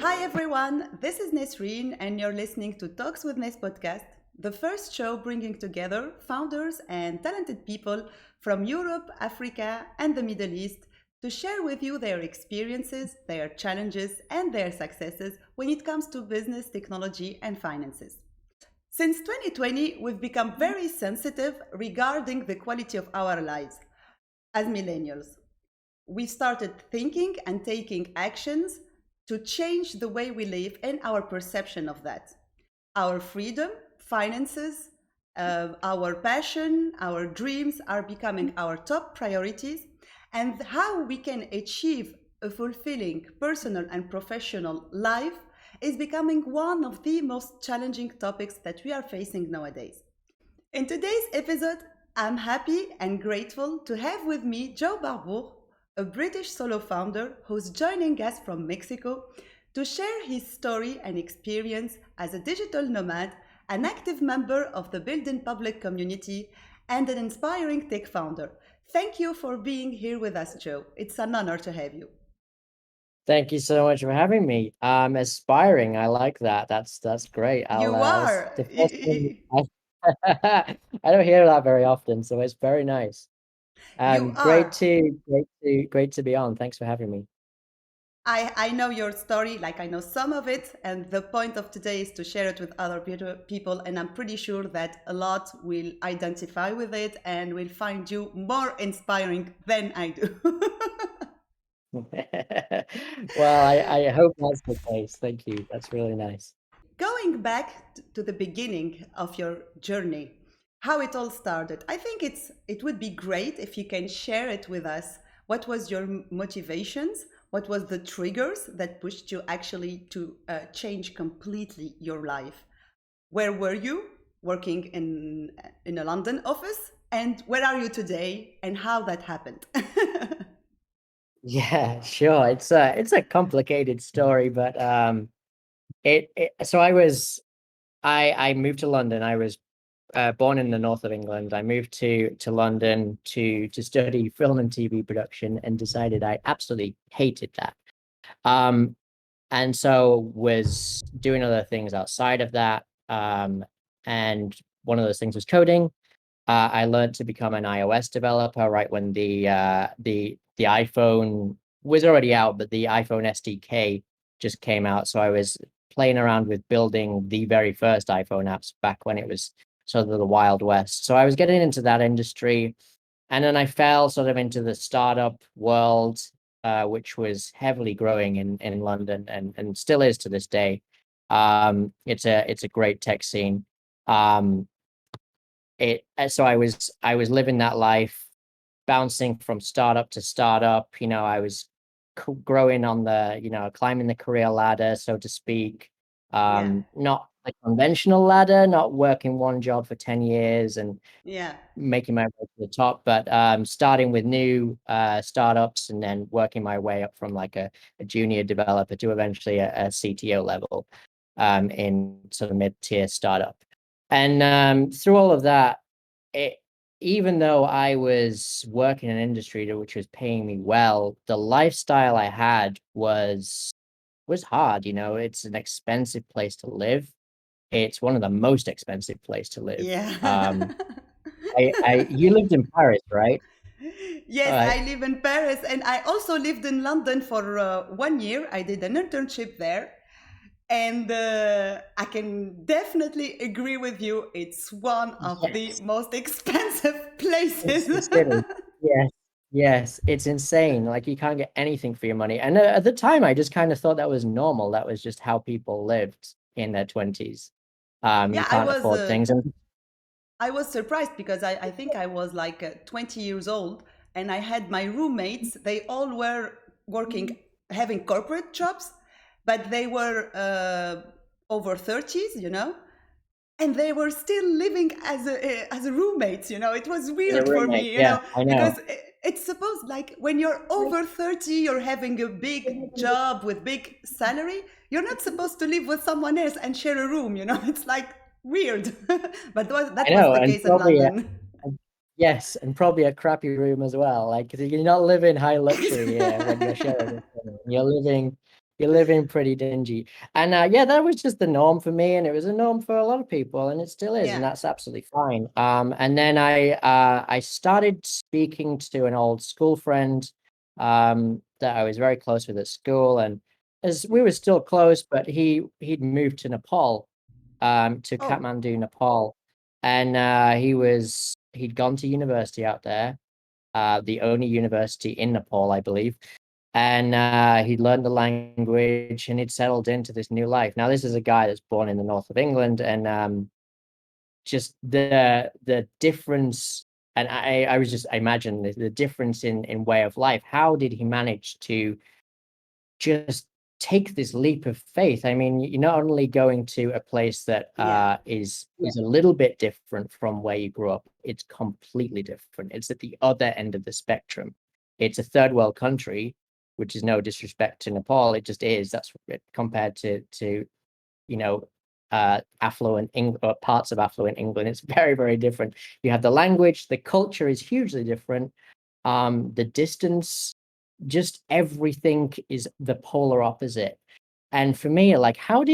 Hi everyone, this is Nesreen, and you're listening to Talks with Nes podcast, the first show bringing together founders and talented people from Europe, Africa, and the Middle East to share with you their experiences, their challenges, and their successes when it comes to business, technology, and finances. Since 2020, we've become very sensitive regarding the quality of our lives as millennials. We started thinking and taking actions to change the way we live and our perception of that. Our freedom, finances, our passion, our dreams are becoming our top priorities, and how we can achieve a fulfilling personal and professional life is becoming one of the most challenging topics that we are facing nowadays. In today's episode, I'm happy and grateful to have with me Joe Barbour, a British solo founder who's joining us from Mexico to share his story and experience as a digital nomad, an active member of the Build in Public community, and an inspiring tech founder. Thank you for being here with us, Joe. It's an honor to have you. Thank you so much for having me. Aspiring, I like that. That's great. You That's are. the first thing I don't hear that very often, so it's very nice. You Great are. to great to be on. Thanks for having me. I know your story, like I know some of it, and the point of today is to share it with other people. And I'm pretty sure that a lot will identify with it and will find you more inspiring than I do. Well, I hope that's the case. Thank you. That's really nice. Going back to the beginning of your journey, how it all started, I think it would be great if you can share it with us. What was your motivations? What was the triggers that pushed you actually to change completely your life? Where were you working in a London office, and where are you today, and how that happened? Yeah, sure. It's a complicated story, but so I moved to London. I was born in the north of England. I moved to London to study film and TV production and decided I absolutely hated that. Um, and so was doing other things outside of that. And one of those things was coding. I learned to become an iOS developer right when the iPhone was already out, but the iPhone SDK just came out. So I was playing around with building the very first iPhone apps back when it was sort of the Wild West. So I was getting into that industry, and then I fell sort of into the startup world, which was heavily growing in London and still is to this day. It's a great tech scene. Um, so I was living that life, bouncing from startup to startup. I was growing on climbing the career ladder, so to speak. Yeah, Not a conventional ladder, not working one job for 10 years and yeah. making my way to the top, but starting with new startups and then working my way up from like a junior developer to eventually a CTO level in sort of mid-tier startup. And through all of that, it, even though I was working in an industry which was paying me well, the lifestyle I had was hard. It's an expensive place to live. It's one of the most expensive place to live. Yeah. You lived in Paris, right? All Yes, right. I live in Paris, and I also lived in London for 1 year. I did an internship there. And I can definitely agree with you. It's one of the Yes, most expensive it's places. the city. Yes, yes, it's insane. Like you can't get anything for your money. And at the time, I just kind of thought that was normal. That was just how people lived in their 20s. You Yeah, can't afford things. And I was surprised because I think I was like 20 years old, and I had my roommates. They all were working, having corporate jobs, but they were over 30s, and they were still living as a roommates. It was as a weird for roommate, me, yeah, I know. because it's supposed, like, when you're over 30, you're having a big job with big salary. You're not supposed to live with someone else and share a room. It's like weird. But I that was know, the and case in probably London. yes, and probably a crappy room as well. Like 'cause you're not living high luxury here when you're sharing with someone. You're living you're living pretty dingy. And yeah, that was just the norm for me, and it was a norm for a lot of people, and it still is, and Yeah. that's absolutely fine. And then I started speaking to an old school friend that I was very close with at school, and as we were still close, but he'd moved to Nepal, to Oh, Kathmandu, Nepal, and he'd gone to university out there, the only university in Nepal, I believe. And he'd learned the language and he'd settled into this new life. Now, this is a guy that's born in the north of England, and just the difference. And I was just, I imagine the difference in way of life. How did he manage to just take this leap of faith? I mean, you're not only going to a place that yeah. is a little bit different from where you grew up, it's completely different. It's at the other end of the spectrum. It's a third world country, which is no disrespect to Nepal. It just is. That's compared to you know affluent parts of affluent England. It's very, very different. You have the language, the culture is hugely different. The distance, just everything is the polar opposite. And for me, like, how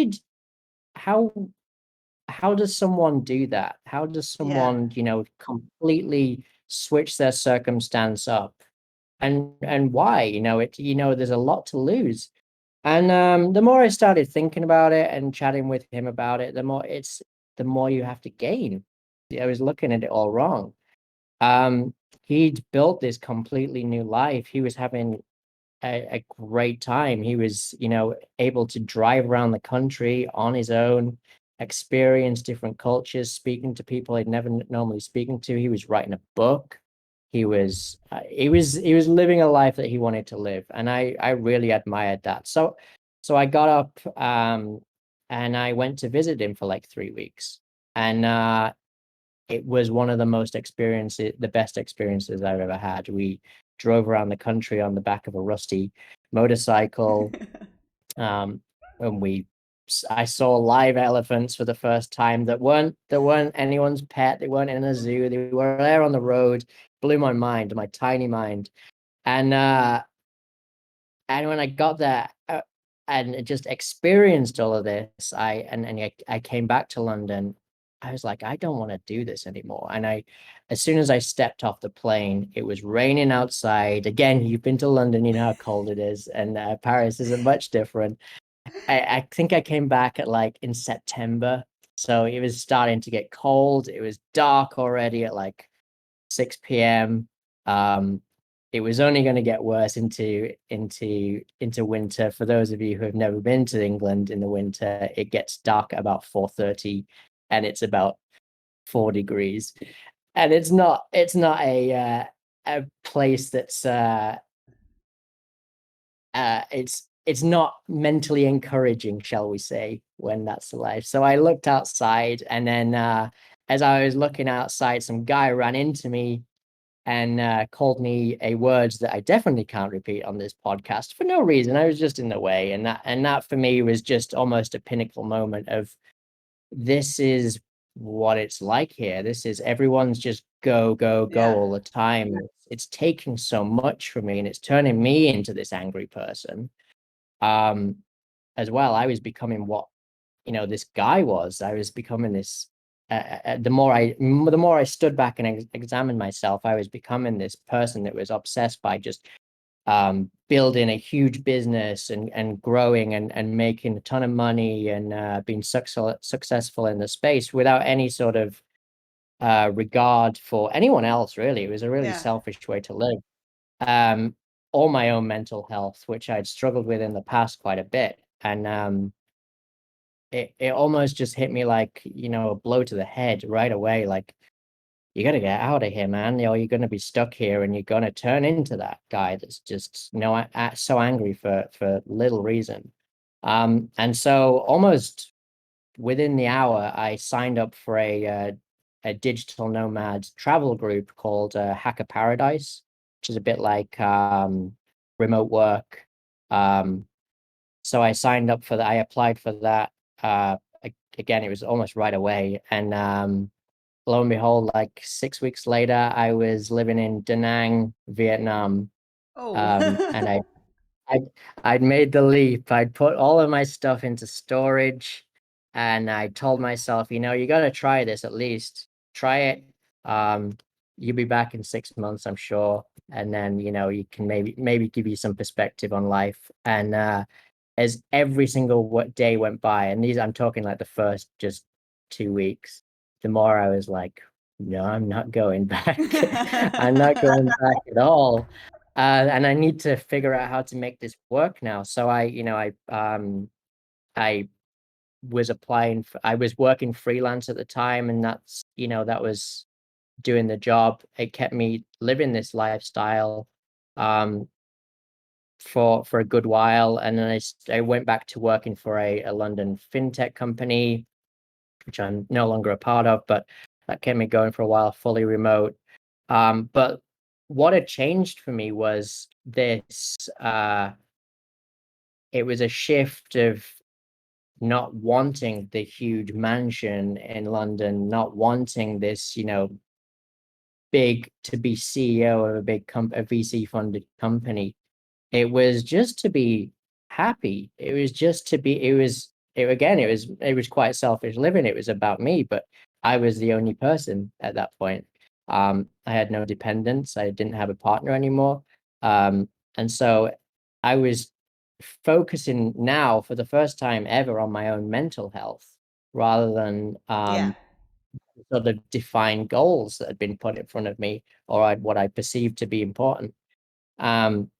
how does someone do that? How does Yeah. someone, completely switch their circumstance up? And why? There's a lot to lose. And the more I started thinking about it and chatting with him about it, the more you have to gain. I was looking at it all wrong. Um, he'd built this completely new life. He was having a great time. He was, able to drive around the country on his own, experience different cultures, speaking to people he'd never normally speaking to. He was writing a book. He was living a life that he wanted to live, and I really admired that. So I got up, and I went to visit him for like 3 weeks, and it was one of the best experiences I've ever had. We drove around the country on the back of a rusty motorcycle. Um, and I saw live elephants for the first time that weren't anyone's pet. They weren't in a zoo. They were there on the road. Blew my mind, my tiny mind. And when I got there, and just experienced all of this, I came back to London. I was like, I don't want to do this anymore. And as soon as I stepped off the plane, it was raining outside. Again, you've been to London, you know how cold it is, and Paris isn't much different. I think I came back at like in September, so it was starting to get cold. It was dark already at like 6 p.m. Um, it was only going to get worse into winter. For those of you who have never been to England in the winter, it gets dark at about 4:30, and it's about 4 degrees. And it's not a place that's it's not mentally encouraging, shall we say, when that's the life. So I looked outside, and then as I was looking outside, some guy ran into me and called me a word that I definitely can't repeat on this podcast for no reason. I was just in the way, and that for me was just almost a pinnacle moment of, this is what it's like here. This is, everyone's just go, go, go Yeah. all the time. It's taking so much from me, and it's turning me into this angry person. Um, as well, I was becoming what this guy was. I was becoming this. The more I stood back and examined myself, I was becoming this person that was obsessed by just building a huge business and growing and making a ton of money and being successful in the space without any sort of regard for anyone else. Really, it was a really Yeah. selfish way to live. Um, all my own mental health, which I'd struggled with in the past quite a bit, and it almost just hit me like, a blow to the head right away. Like, you got to get out of here, man. You're going to be stuck here, and you're going to turn into that guy that's just, so angry for little reason. And so almost within the hour, I signed up for a digital nomad travel group called Hacker Paradise, which is a bit like remote work. Um, so I signed up for that. I applied for that. Again, it was almost right away, and lo and behold, like 6 weeks later, I was living in Da Nang, Vietnam. Oh. And I'd made the leap. I'd put all of my stuff into storage, and I told myself, you got to try this at least. Try it. Um, you'll be back in 6 months, I'm sure, and then you can maybe give you some perspective on life. And as every single day went by, and these I'm talking like the first just 2 weeks, the more I was like, no, I'm not going back. I'm not going back at all. And I need to figure out how to make this work now. So I was I was working freelance at the time, and that was doing the job. It kept me living this lifestyle um for a good while. And then I went back to working for a London fintech company, which I'm no longer a part of, but that kept me going for a while, fully remote. But what had changed for me was it was a shift of not wanting the huge mansion in London, not wanting this, big to be CEO of a a VC funded company. It was just to be happy. It was just to be, it was quite selfish living. It was about me, but I was the only person at that point. I had no dependents. I didn't have a partner anymore. And so I was focusing now for the first time ever on my own mental health rather than Yeah. sort of define goals that had been put in front of me, or what I perceived to be important. Um,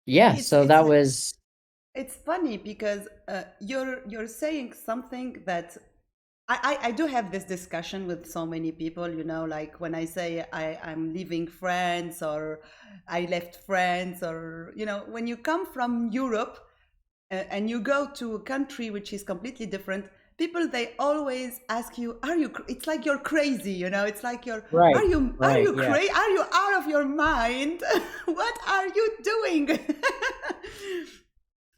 yeah, It's so it's that was it's funny because you're saying something that I do have this discussion with so many people, like when I say I'm leaving France or I left France, or when you come from Europe and you go to a country which is completely different, people, they always ask you, it's like you're crazy, it's like right, are right, you yeah, crazy, are you out of your mind? What are you doing?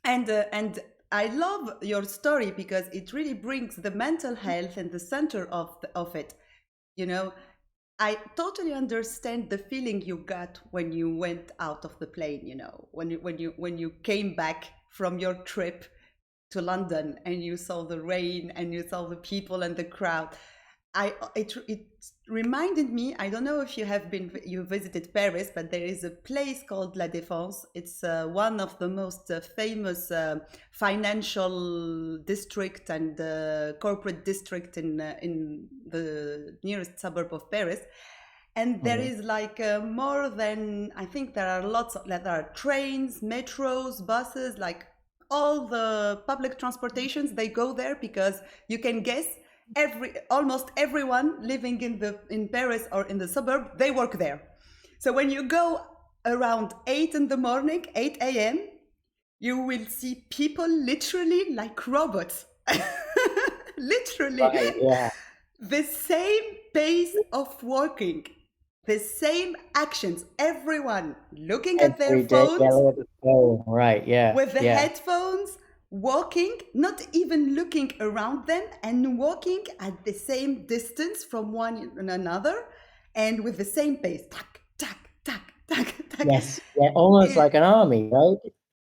And I love your story because it really brings the mental health in the center of it. You know, I totally understand the feeling you got when you went out of the plane. When you came back from your trip to London and you saw the rain and you saw the people and the crowd. It reminded me. I don't know if you visited Paris, but there is a place called La Défense. It's one of the most famous financial district and corporate district in the nearest suburb of Paris. And there mhm, is like more than, I think there are there are trains, metros, buses, like all the public transportations, they go there because you can guess almost everyone living in Paris or in the suburb, they work there. So when you go around 8 in the morning, 8 a.m., you will see people literally like robots. Literally right, yeah, the same pace of working, the same actions, everyone looking at their every day, yeah, phones, look at the phone, right, yeah, with the yeah, headphones, walking, not even looking around them, and walking at the same distance from one another, and with the same pace. Tack, tack, tack, tack, tack. yes, yeah, almost like an army, right?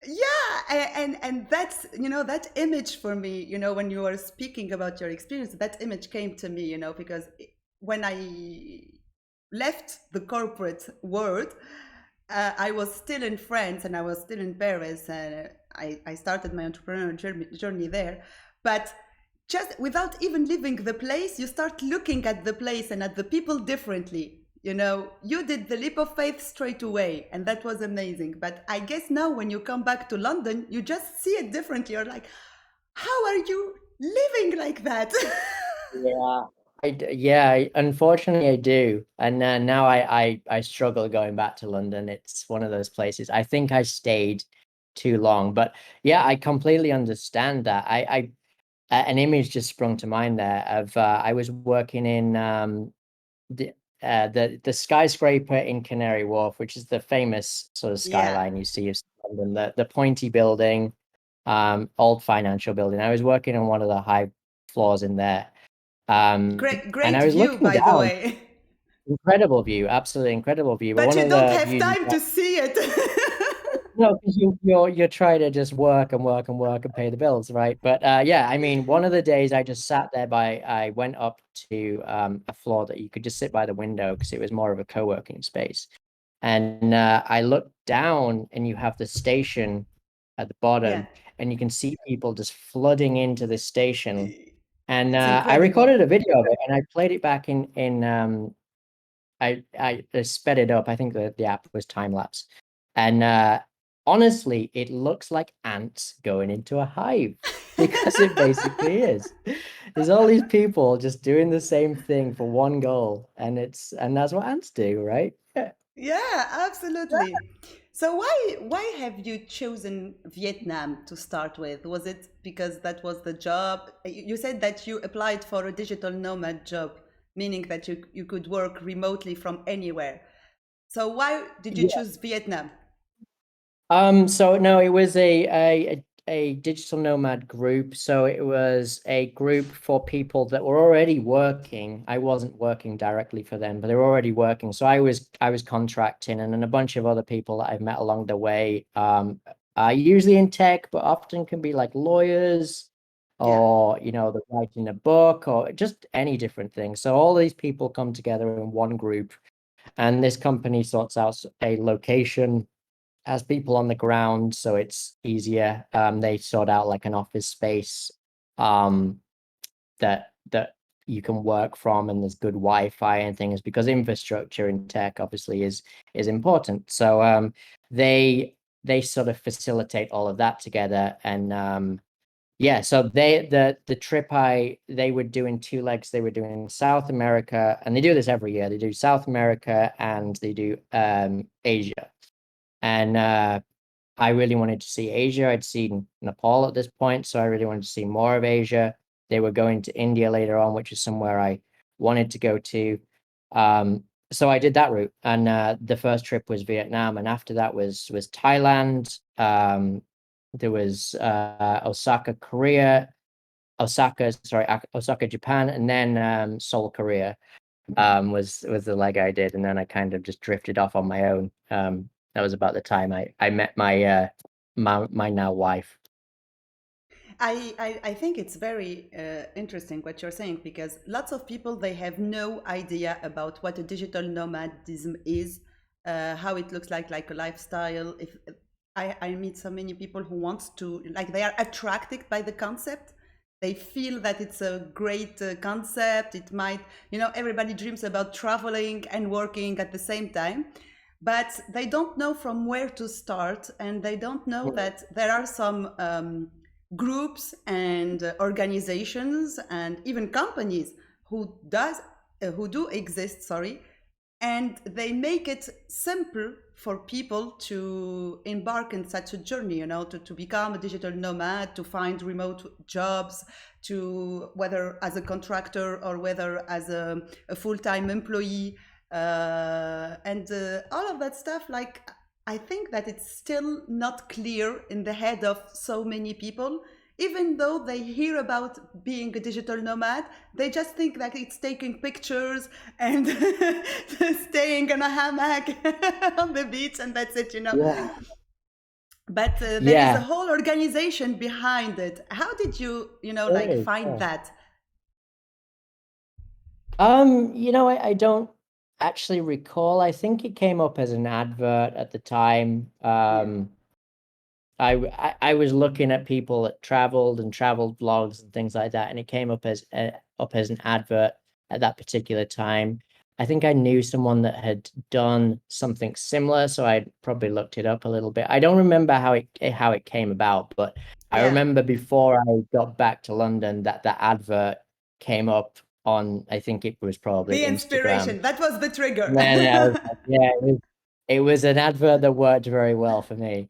Yeah, and that's, that image for me, when you were speaking about your experience, that image came to me, because when I left the corporate world, I was still in France and I was still in Paris, and I started my entrepreneurial journey there. But just without even leaving the place, you start looking at the place and at the people differently. You did the leap of faith straight away, and that was amazing. But I guess now when you come back to London, you just see it differently. You're like, how are you living like that? Yeah, yeah, unfortunately I do. And now I struggle going back to London. It's one of those places. I think I stayed too long, but yeah, I completely understand that. An image just sprung to mind there of I was working in the the skyscraper in Canary Wharf, which is the famous sort of Yeah, skyline you see of London, the pointy building, old financial building. I was working on one of the high floors in there. great, And great I was view, looking by the down, way. incredible view, absolutely incredible view. But But one you of don't the have views, time to see it. No, because you're trying to just work and work and work and pay the bills, right? But yeah, I mean, one of the days I just sat there I went up to a floor that you could just sit by the window because it was more of a co-working space. And I looked down and you have the station at the Yeah, bottom, and you can see people just flooding into the station. And it's I incredible. recorded a video of it and I played it back in I sped it up. I think the app was time lapse. And honestly, it looks like ants going into a hive because it basically is. There's all these people just doing the same thing for one goal, and that's what ants do, right? Yeah. Yeah, absolutely. So why have you chosen Vietnam to start with? Was it because that was the job? You said that you applied for a digital nomad job, meaning that you could work remotely from anywhere. So why did you choose Vietnam? So no, it was a digital nomad group. So it was a group for people that were already working. I wasn't working directly for them, but they were already working. So I was contracting, and then a bunch of other people that I've met along the way. Usually in tech, but often can be like lawyers, Yeah. or they're writing a book, or just any different thing. So all these people come together in one group, and this company sorts out a location, has people on the ground, so it's easier. They sort out like an office space um, that you can work from, and there's good Wi-Fi and things, because infrastructure in tech obviously is important. So they sort of facilitate all of that together, and yeah. So the trip they were doing two legs. They were doing South America, and they do this every year. They do South America and they do Asia, and I really wanted to see Asia. I'd seen Nepal at this point, so I really wanted to see more of Asia. They were going to India later on, which is somewhere I wanted to go to. So I did that route, and the first trip was Vietnam, and after that was Thailand. There was Osaka, Korea, Osaka, Japan, and then Seoul, Korea was the leg I did, and then I kind of just drifted off on my own. That was about the time I met my now wife. I think it's very interesting what you're saying, because lots of people, they have no idea about what a digital nomadism is, how it looks like a lifestyle. If I meet so many people who want to, like, they are attracted by the concept. They feel that it's a great concept. It might, everybody dreams about traveling and working at the same time, but they don't know from where to start, and they don't know that there are some groups and organizations and even companies who do exist, sorry, and they make it simple for people to embark in such a journey, to become a digital nomad, to find remote jobs, to whether as a contractor or whether as a full-time employee, and all of that stuff. Like, I think that it's still not clear in the head of so many people. Even though they hear about being a digital nomad, they just think that it's taking pictures and staying in a hammock on the beach, and that's it. Yeah, But there is a yeah, whole organization behind it. How did you, there like, is. find Yeah. that? I don't actually recall. I think it came up as an advert at the time. Yeah. I was looking at people that traveled and traveled blogs and things like that, and it came up as an advert at that particular time. I think I knew someone that had done something similar, so I probably looked it up a little bit. I don't remember how it came about, but I Yeah. remember before I got back to London that advert came up on, I think it was probably The Instagram. inspiration. That was the trigger. And then I was like, yeah, it was an advert that worked very well for me.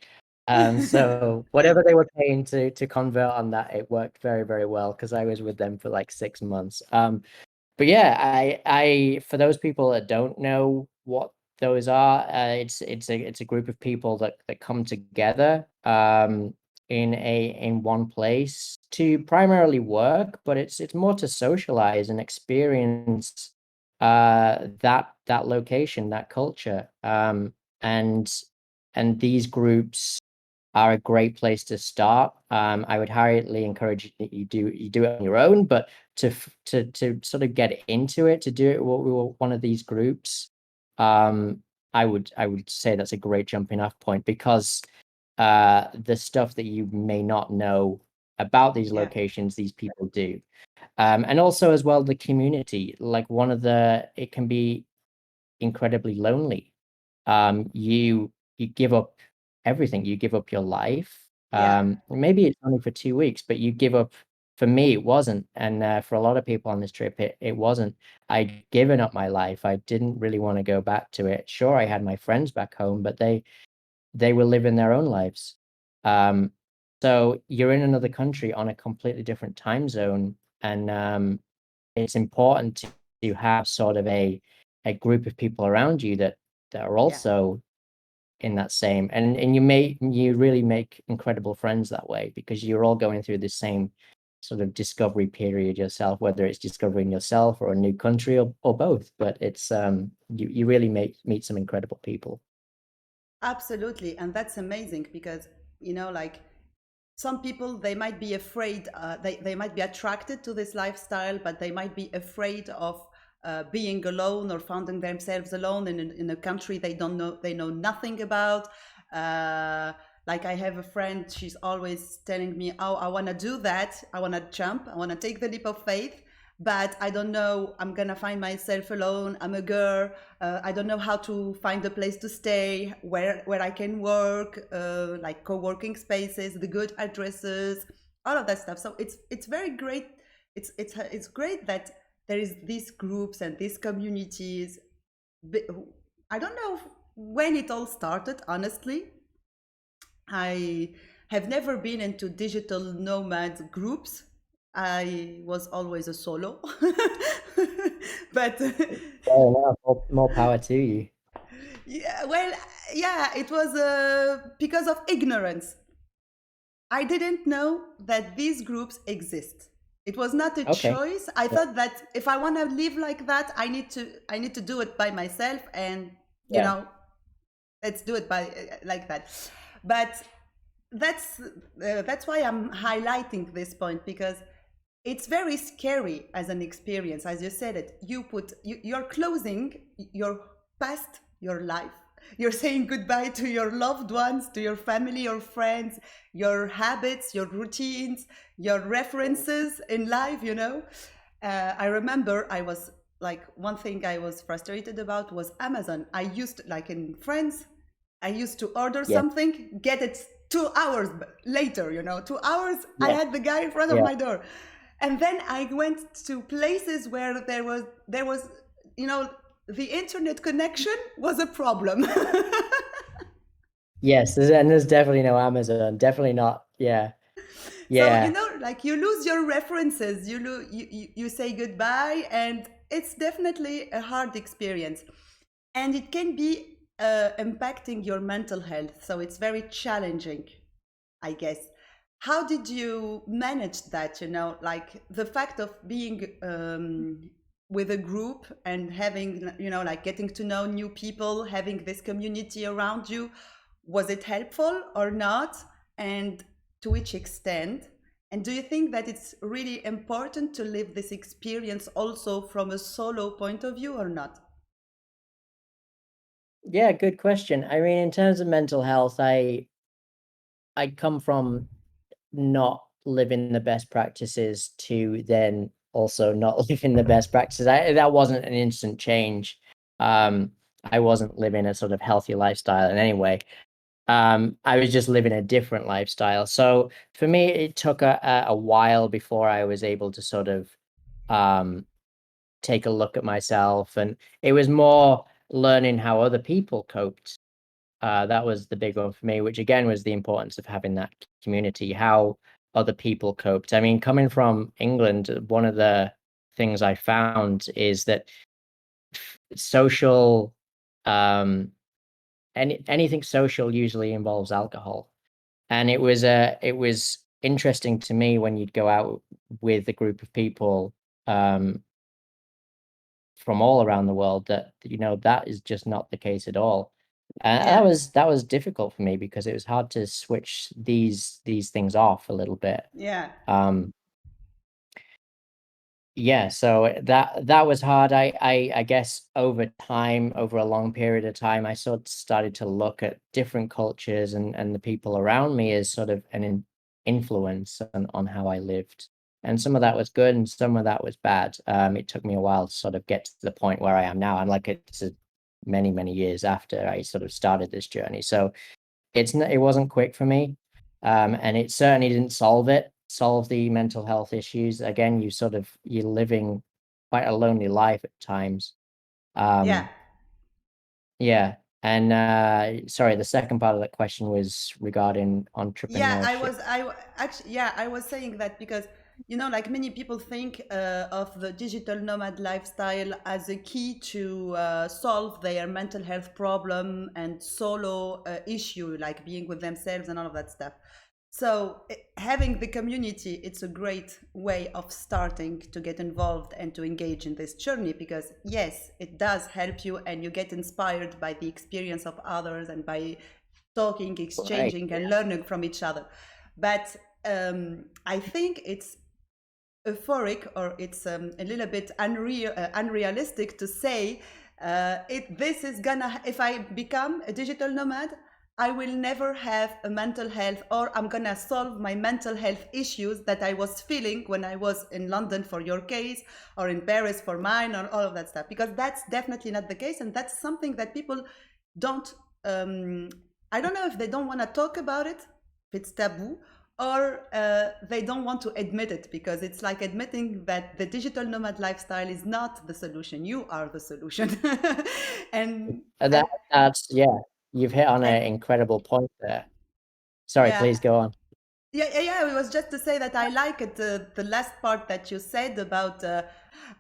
So whatever they were paying to convert on that, it worked very, very well because I was with them for like 6 months. But yeah, I for those people that don't know what those are, it's a group of people that come together in one place to primarily work, but it's more to socialize and experience that location, that culture. And and these groups are a great place to start. I would highly encourage that you do it on your own, but to sort of get into it, to do it one of these groups, I would say that's a great jumping off point, because the stuff that you may not know about these Yeah. locations, these people do. And also as well, the community, like it can be incredibly lonely. You give up everything. You give up your life. Yeah. Maybe it's only for 2 weeks, but you give up. For me, it wasn't, and for a lot of people on this trip, it wasn't. I'd given up my life. I didn't really want to go back to it. Sure, I had my friends back home, but they were living their own lives. So you're in another country on a completely different time zone, and it's important to have sort of a group of people around you that are Yeah. also in that same, and you really make incredible friends that way, because you're all going through the same sort of discovery period yourself, whether it's discovering yourself or a new country, or both. But it's you really meet some incredible people. Absolutely. And that's amazing because, like some people, they might be afraid, they might be attracted to this lifestyle, but they might be afraid of being alone or finding themselves alone in a country they know nothing about. Like I have a friend, she's always telling me, oh, I want to do that. I want to jump. I want to take the leap of faith, but I don't know. I'm going to find myself alone. I'm a girl. I don't know how to find a place to stay, where I can work, like co-working spaces, the good addresses, all of that stuff. So it's very great. It's great that there is these groups and these communities. I don't know when it all started, honestly. I have never been into digital nomad groups. I was always a solo. But Fair enough. More power to you. yeah, well, yeah, it was because of ignorance. I didn't know that these groups exist. It was not a Okay. choice. I Yeah. thought that if I want to live like that, I need to do it by myself, and you Yeah. know, let's do it by like that. But that's why I'm highlighting this point, because it's very scary as an experience. As you said it, you're closing your past, your life. You're saying goodbye to your loved ones, to your family, your friends, your habits, your routines, your references in life, I remember I was like, one thing I was frustrated about was Amazon. I used, like in France, I used to order Yeah. something, get it 2 hours later, 2 hours, I Yeah. had the guy in front of Yeah. my door. And then I went to places where there was, the internet connection was a problem. Yes, there's definitely no Amazon. Definitely not. Yeah. So, Yeah. like you lose your references, you say goodbye, and it's definitely a hard experience. And it can be impacting your mental health. So it's very challenging, I guess. How did you manage that? Like the fact of being with a group and having, like getting to know new people, having this community around you. Was it helpful or not? And to which extent? And do you think that it's really important to live this experience also from a solo point of view or not? Yeah, good question. I mean, in terms of mental health, I come from not living the best practices to then also not living the best practices. That wasn't an instant change. I wasn't living a sort of healthy lifestyle in any way. I was just living a different lifestyle. So for me, it took a while before I was able to sort of um, take a look at myself, and it was more learning how other people coped. That was the big one for me, which again was the importance of having that community, how other people coped. I mean, coming from England, one of the things I found is that social, um, anything social usually involves alcohol. And it was interesting to me when you'd go out with a group of people um, from all around the world that that is just not the case at all. That Yeah. was difficult for me because it was hard to switch these things off a little bit. Yeah. Um, yeah, so that was hard. I guess over time, over a long period of time, I sort of started to look at different cultures and the people around me as sort of influence on how I lived. And some of that was good and some of that was bad. It took me a while to sort of get to the point where I am now. I'm like it's many, many years after I sort of started this journey. So it wasn't quick for me, and it certainly didn't solve the mental health issues. Again, you're living quite a lonely life at times. Yeah. um yeah. And sorry, the second part of that question was regarding Yeah, entrepreneurship. actually, yeah, I was saying that because, like many people think of the digital nomad lifestyle as a key to solve their mental health problem and solo issue, like being with themselves and all of that stuff. So having the community, it's a great way of starting to get involved and to engage in this journey, because yes, it does help you and you get inspired by the experience of others and by talking, Right. exchanging, and learning from each other. But I think it's euphoric, or it's a little bit unrealistic to say this is gonna, if I become a digital nomad, I will never have a mental health, or I'm gonna solve my mental health issues that I was feeling when I was in London for your case, or in Paris for mine, or all of that stuff, because that's definitely not the case. And that's something that people don't, um, I don't know if they don't want to talk about it, if it's taboo, or they don't want to admit it, because it's like admitting that the digital nomad lifestyle is not the solution. You are the solution. and That and that's yeah, you've hit on and an incredible point there. Sorry, yeah. please go on. Yeah, it was just to say that I like it, the last part that you said about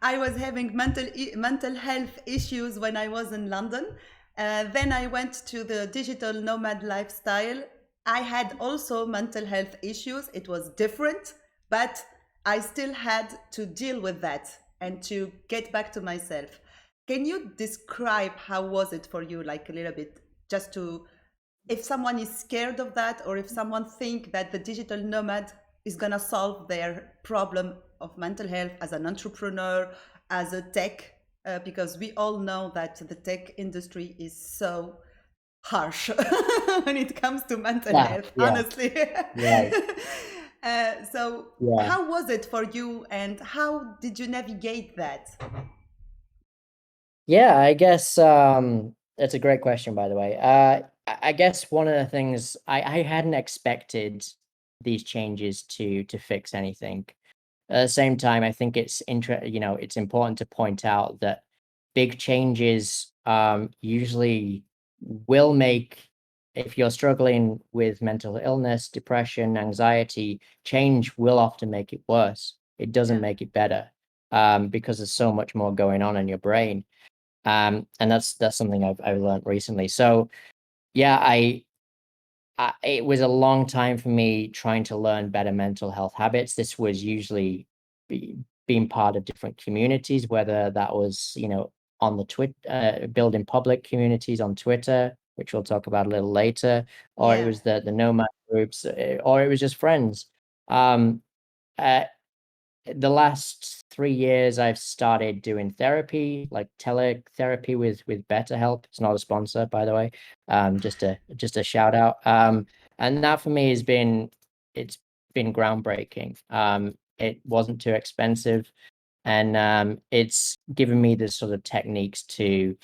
I was having mental health issues when I was in London. Then I went to the digital nomad lifestyle. I had also mental health issues. It was different, but I still had to deal with that and to get back to myself. Can you describe how was it for you, like a little bit, just to, if someone is scared of that, or if someone think that the digital nomad is going to solve their problem of mental health as an entrepreneur, as a tech, because we all know that the tech industry is so harsh when it comes to mental Yeah, health, yeah, honestly. right. So Yeah. how was it for you, and how did you navigate that? Yeah, I guess that's a great question, by the way. I guess one of the things I hadn't expected these changes to fix anything. At the same time, I think it's important to point out that big changes usually will make, if you're struggling with mental illness, depression, anxiety, change will often make it worse. It doesn't Yeah. make it better, because there's so much more going on in your brain. And that's something I've learned recently. So yeah, it was a long time for me trying to learn better mental health habits. This was usually being part of different communities, whether that was, on the building public communities on Twitter, which we'll talk about a little later, or it Yeah. was the nomad groups, or it was just friends. Um, uh, the last 3 years I've started doing therapy, like teletherapy with BetterHelp. It's not a sponsor, by the way. Just a shout out. And that for me it's been groundbreaking. It wasn't too expensive, and it's given me the sort of techniques to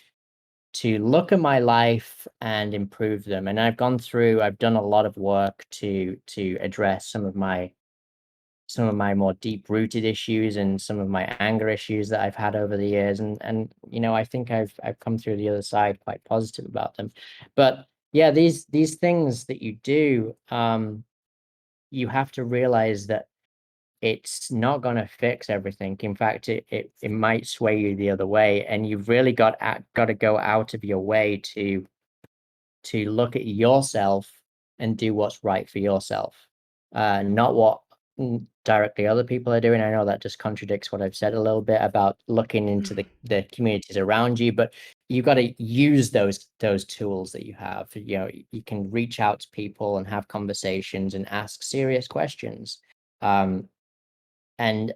look at my life and improve them. And I've done a lot of work to address some of my more deep rooted issues and some of my anger issues that I've had over the years. And I think I've come through the other side quite positive about them. But yeah, these things that you do, you have to realize that it's not going to fix everything. In fact, it might sway you the other way, and you've really got to go out of your way to look at yourself and do what's right for yourself, not what directly other people are doing. I know that just contradicts what I've said a little bit about looking into the communities around you, but you've got to use those tools that you have. You can reach out to people and have conversations and ask serious questions. And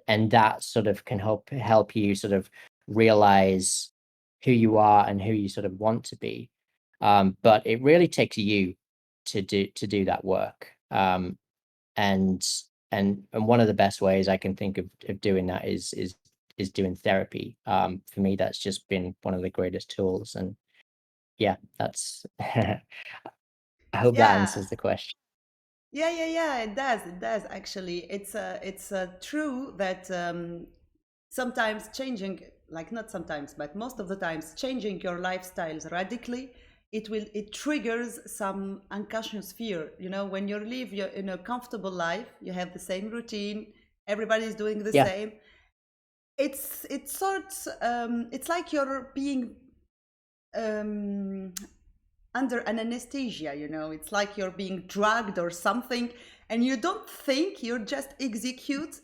that sort of can help you sort of realize who you are and who you sort of want to be. But it really takes you to do that work. And one of the best ways I can think of doing that is doing therapy. For me, that's just been one of the greatest tools. And yeah, that's I hope that Yeah. answers the question. Yeah. It does. It does actually. It's true that sometimes changing, like not sometimes, but most of the times, changing your lifestyles radically, it triggers some unconscious fear. You know, when you live in a comfortable life, you have the same routine, everybody's doing the Yeah, same. It's sort it's like you're being um, under an anesthesia, you know. It's like you're being drugged or something, and you don't think, you just execute.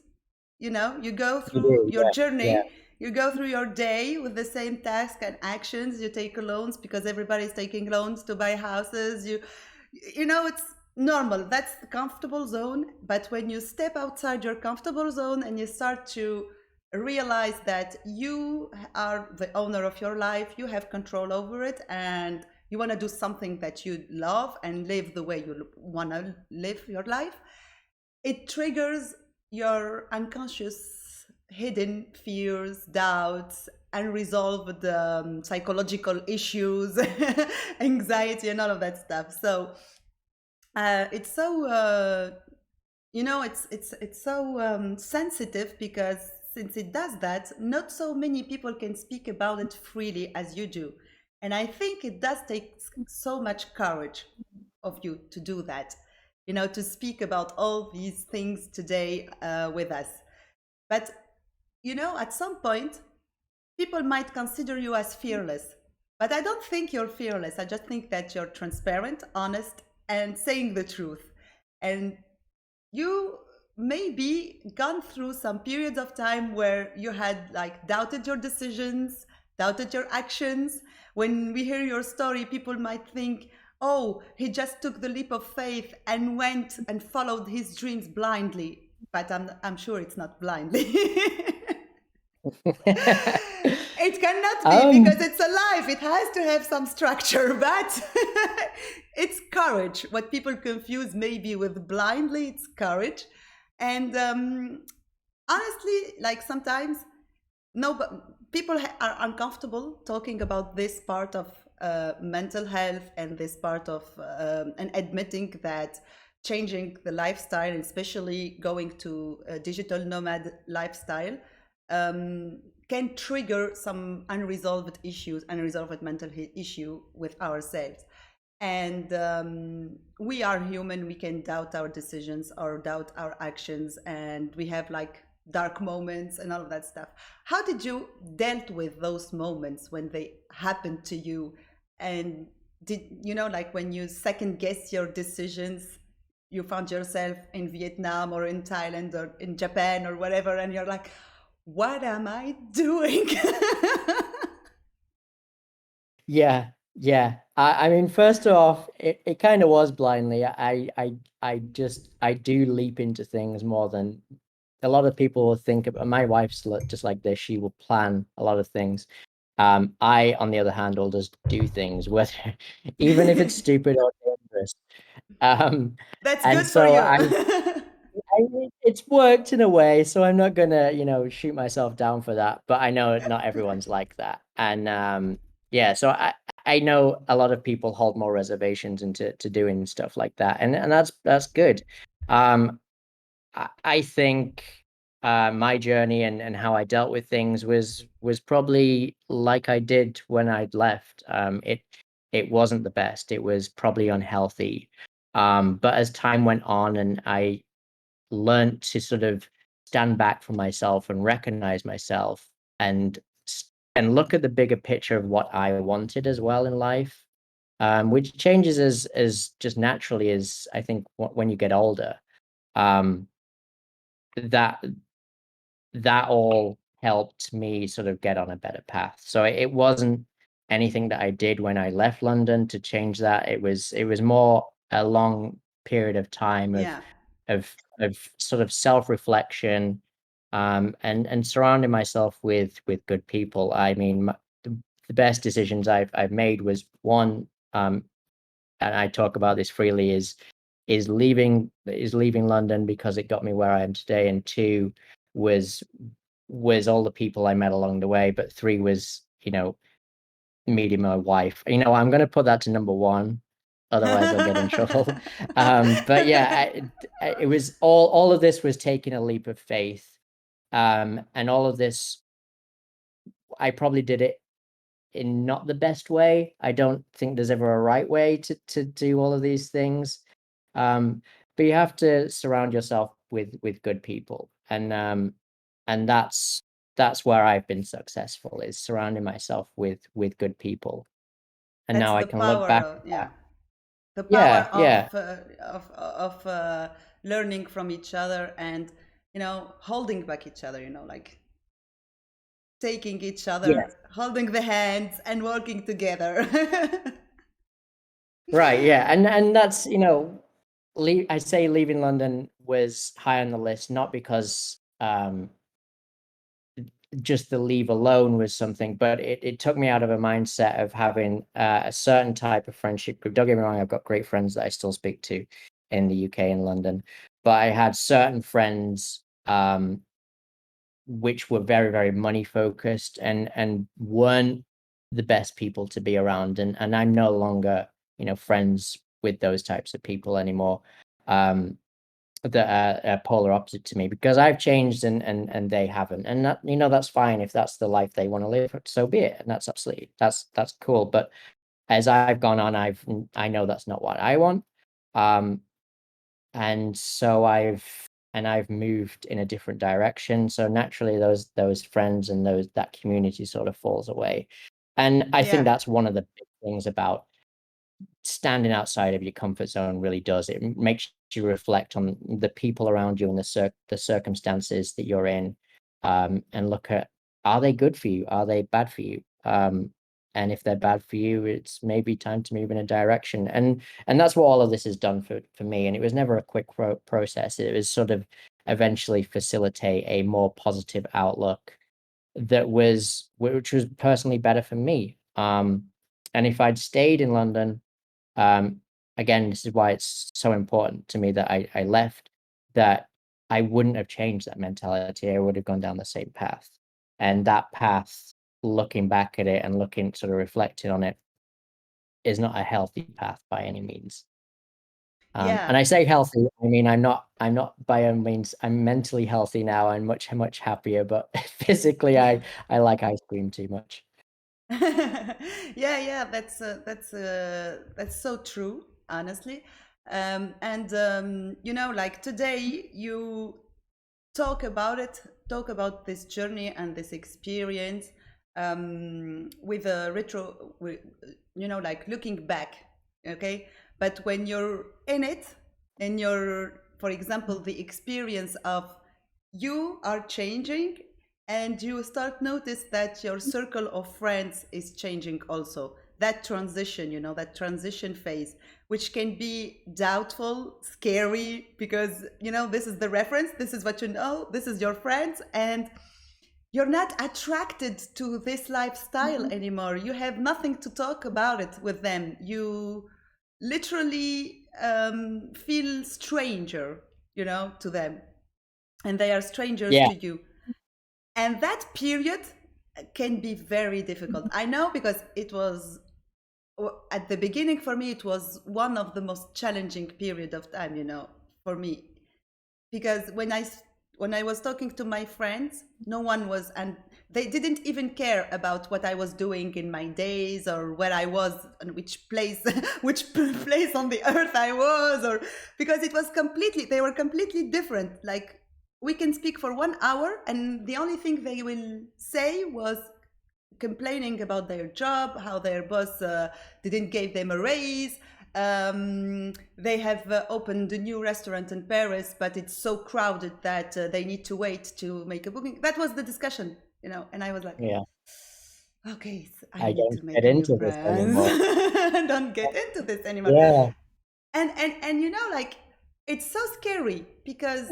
You know, you go you through do. your Yeah, journey, you go through your day with the same tasks and actions. You take loans because everybody's taking loans to buy houses. You know, it's normal. That's the comfortable zone. But when you step outside your comfortable zone and you start to realize that you are the owner of your life, you have control over it, and you want to do something that you love and live the way you want to live your life, it triggers your unconscious hidden fears, doubts, unresolved psychological issues, anxiety, and all of that stuff. So it's so you know, it's so sensitive, because since it does that, not so many people can speak about it freely as you do. And I think it does take so much courage of you to do that, you know, to speak about all these things today with us. But you know, at some point people might consider you as fearless, but I don't think you're fearless. I just think that you're transparent, honest, and saying the truth. And you maybe gone through some periods of time where you had like doubted your decisions, doubted your actions. When we hear your story, people might think, oh, he just took the leap of faith and went and followed his dreams blindly. But I'm sure it's not blindly. yeah. It cannot be, because um, it's alive. It has to have some structure, but it's courage. What people confuse maybe with blindly, it's courage. And honestly, like sometimes, no, but people are uncomfortable talking about this part of mental health, and this part of and admitting that changing the lifestyle, especially going to a digital nomad lifestyle, um, can trigger some unresolved issues, unresolved mental issue with ourselves. And we are human. We can doubt our decisions or doubt our actions, and we have like dark moments and all of that stuff. How did you dealt with those moments when they happened to you? And did you know, like when you second guess your decisions, you found yourself in Vietnam or in Thailand or in Japan or whatever, and you're like, what am I doing? yeah. I mean, first off, it kind of was blindly. I do leap into things more than a lot of people will think of. My wife's just like this. She will plan a lot of things. I, on the other hand, will just do things, whether even if it's stupid or dangerous. Um, That's and good for so you. I mean, it's worked in a way, so I'm not gonna, shoot myself down for that. But I know not everyone's like that, and yeah. So I know a lot of people hold more reservations into to doing stuff like that, and that's good. Um, I think my journey and how I dealt with things was probably like I did when I'd left. It wasn't the best. It was probably unhealthy. But as time went on and I learned to sort of stand back from myself and recognize myself and and look at the bigger picture of what I wanted as well in life, which changes as just naturally as I think when you get older. Um, that that all helped me sort of get on a better path. So it wasn't anything that I did when I left London to change that. It was more a long period of time Yeah. of sort of self-reflection, and surrounding myself with good people. I mean, the best decisions I've made was one, and I talk about this freely, is leaving London because it got me where I am today, and two was all the people I met along the way, but three was, meeting my wife. I'm gonna put that to number one, otherwise I'll get in trouble. But yeah, it was all of this was taking a leap of faith. And all of this, I probably did it in not the best way. I don't think there's ever a right way to do all of these things. Um, but you have to surround yourself with good people, and that's where I've been successful, is surrounding myself with good people. And That's now I the can look power back of, at that. yeah, the power Yeah, yeah, of learning from each other, and holding back each other, like taking each yeah. other, holding the hands and working together. Right, yeah. And that's, I say leaving London was high on the list, not because just the leave alone was something, but it took me out of a mindset of having a certain type of friendship group. Don't get me wrong, I've got great friends that I still speak to in the UK and London, but I had certain friends, which were very, very money focused, and weren't the best people to be around. And I'm no longer, friends with those types of people anymore. That are polar opposite to me, because I've changed and they haven't. And that, that's fine. If that's the life they want to live, so be it. And that's absolutely, that's cool. But as I've gone on, I know that's not what I want. Um, and so I've moved in a different direction. So naturally those friends and that community sort of falls away. And I think Yeah. that's one of the big things about standing outside of your comfort zone. Really does. It makes you reflect on the people around you and the circumstances that you're in, and look at, are they good for you? Are they bad for you? And if they're bad for you, it's maybe time to move in a direction. And that's what all of this has done for me. And it was never a quick process. It was sort of eventually facilitate a more positive outlook which was personally better for me. And if I'd stayed in London, um, again, this is why it's so important to me that I left, that I wouldn't have changed that mentality. I would have gone down the same path. And that path, looking back at it and sort of reflecting on it, is not a healthy path by any means. And Yeah. I say healthy, I mean, I'm not by any means, I'm mentally healthy now. I'm much, much happier, but physically, I like ice cream too much. Yeah, yeah, that's so true, honestly. And like today, you talk about it, talk about this journey and this experience, with a like looking back, okay? But when you're in it, and you're, for example, the experience of you are changing, and you start notice that your circle of friends is changing also, that transition, that transition phase, which can be doubtful, scary, because this is the reference, this is what this is your friends, and you're not attracted to this lifestyle anymore. You have nothing to talk about it with them. You literally feel stranger, to them, and they are strangers Yeah. to you. And that period can be very difficult. I know, because it was, at the beginning for me, it was one of the most challenging period of time, for me, because when I was talking to my friends, no one was, and they didn't even care about what I was doing in my days, or where I was, and which place which place on the earth I was, or because they were completely different. Like, we can speak for 1 hour, and the only thing they will say was complaining about their job, how their boss didn't give them a raise, They have opened a new restaurant in Paris, but it's so crowded that they need to wait to make a booking. That was the discussion, and I was like, Yeah. okay, so I I need don't to get make new into this friends. anymore. Don't get into this anymore. Yeah. And like, it's so scary because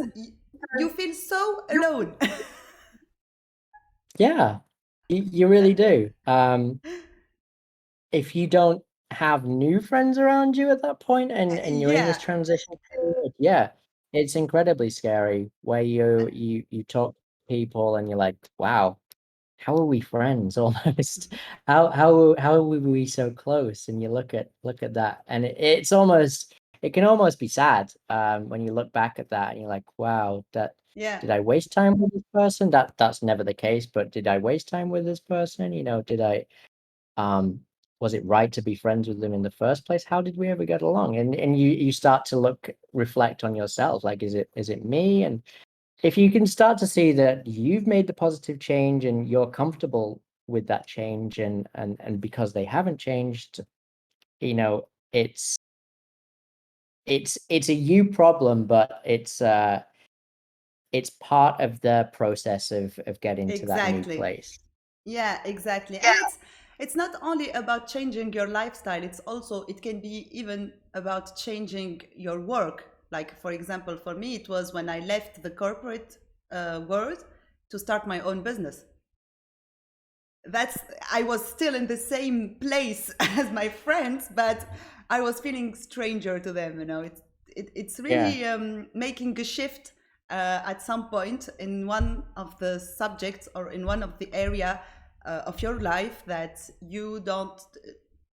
you feel so alone. Yeah. You really do. If you don't have new friends around you at that point and you're in this Yeah, transition period, yeah, it's incredibly scary where you talk to people and you're like, wow, how are we friends almost? How were we so close? And you look at that and it can almost be sad when you look back at that and you're like, wow, that yeah, did I waste time with this person? That's never the case, but did I waste time with this person? Did I um was it right to be friends with them in the first place? How did we ever get along? And you start to reflect on yourself, like is it me? And if you can start to see that you've made the positive change and you're comfortable with that change and because they haven't changed, you know, it's a you problem, but it's part of the process of getting to that new exactly. place. Yeah, exactly. And it's not only about changing your lifestyle, it can be even about changing your work. Like, for example, for me, it was when I left the corporate world to start my own business. That's I was still in the same place as my friends, but I was feeling stranger to them. It's Yeah. really making a shift at some point in one of the subjects or in one of the area of your life that you don't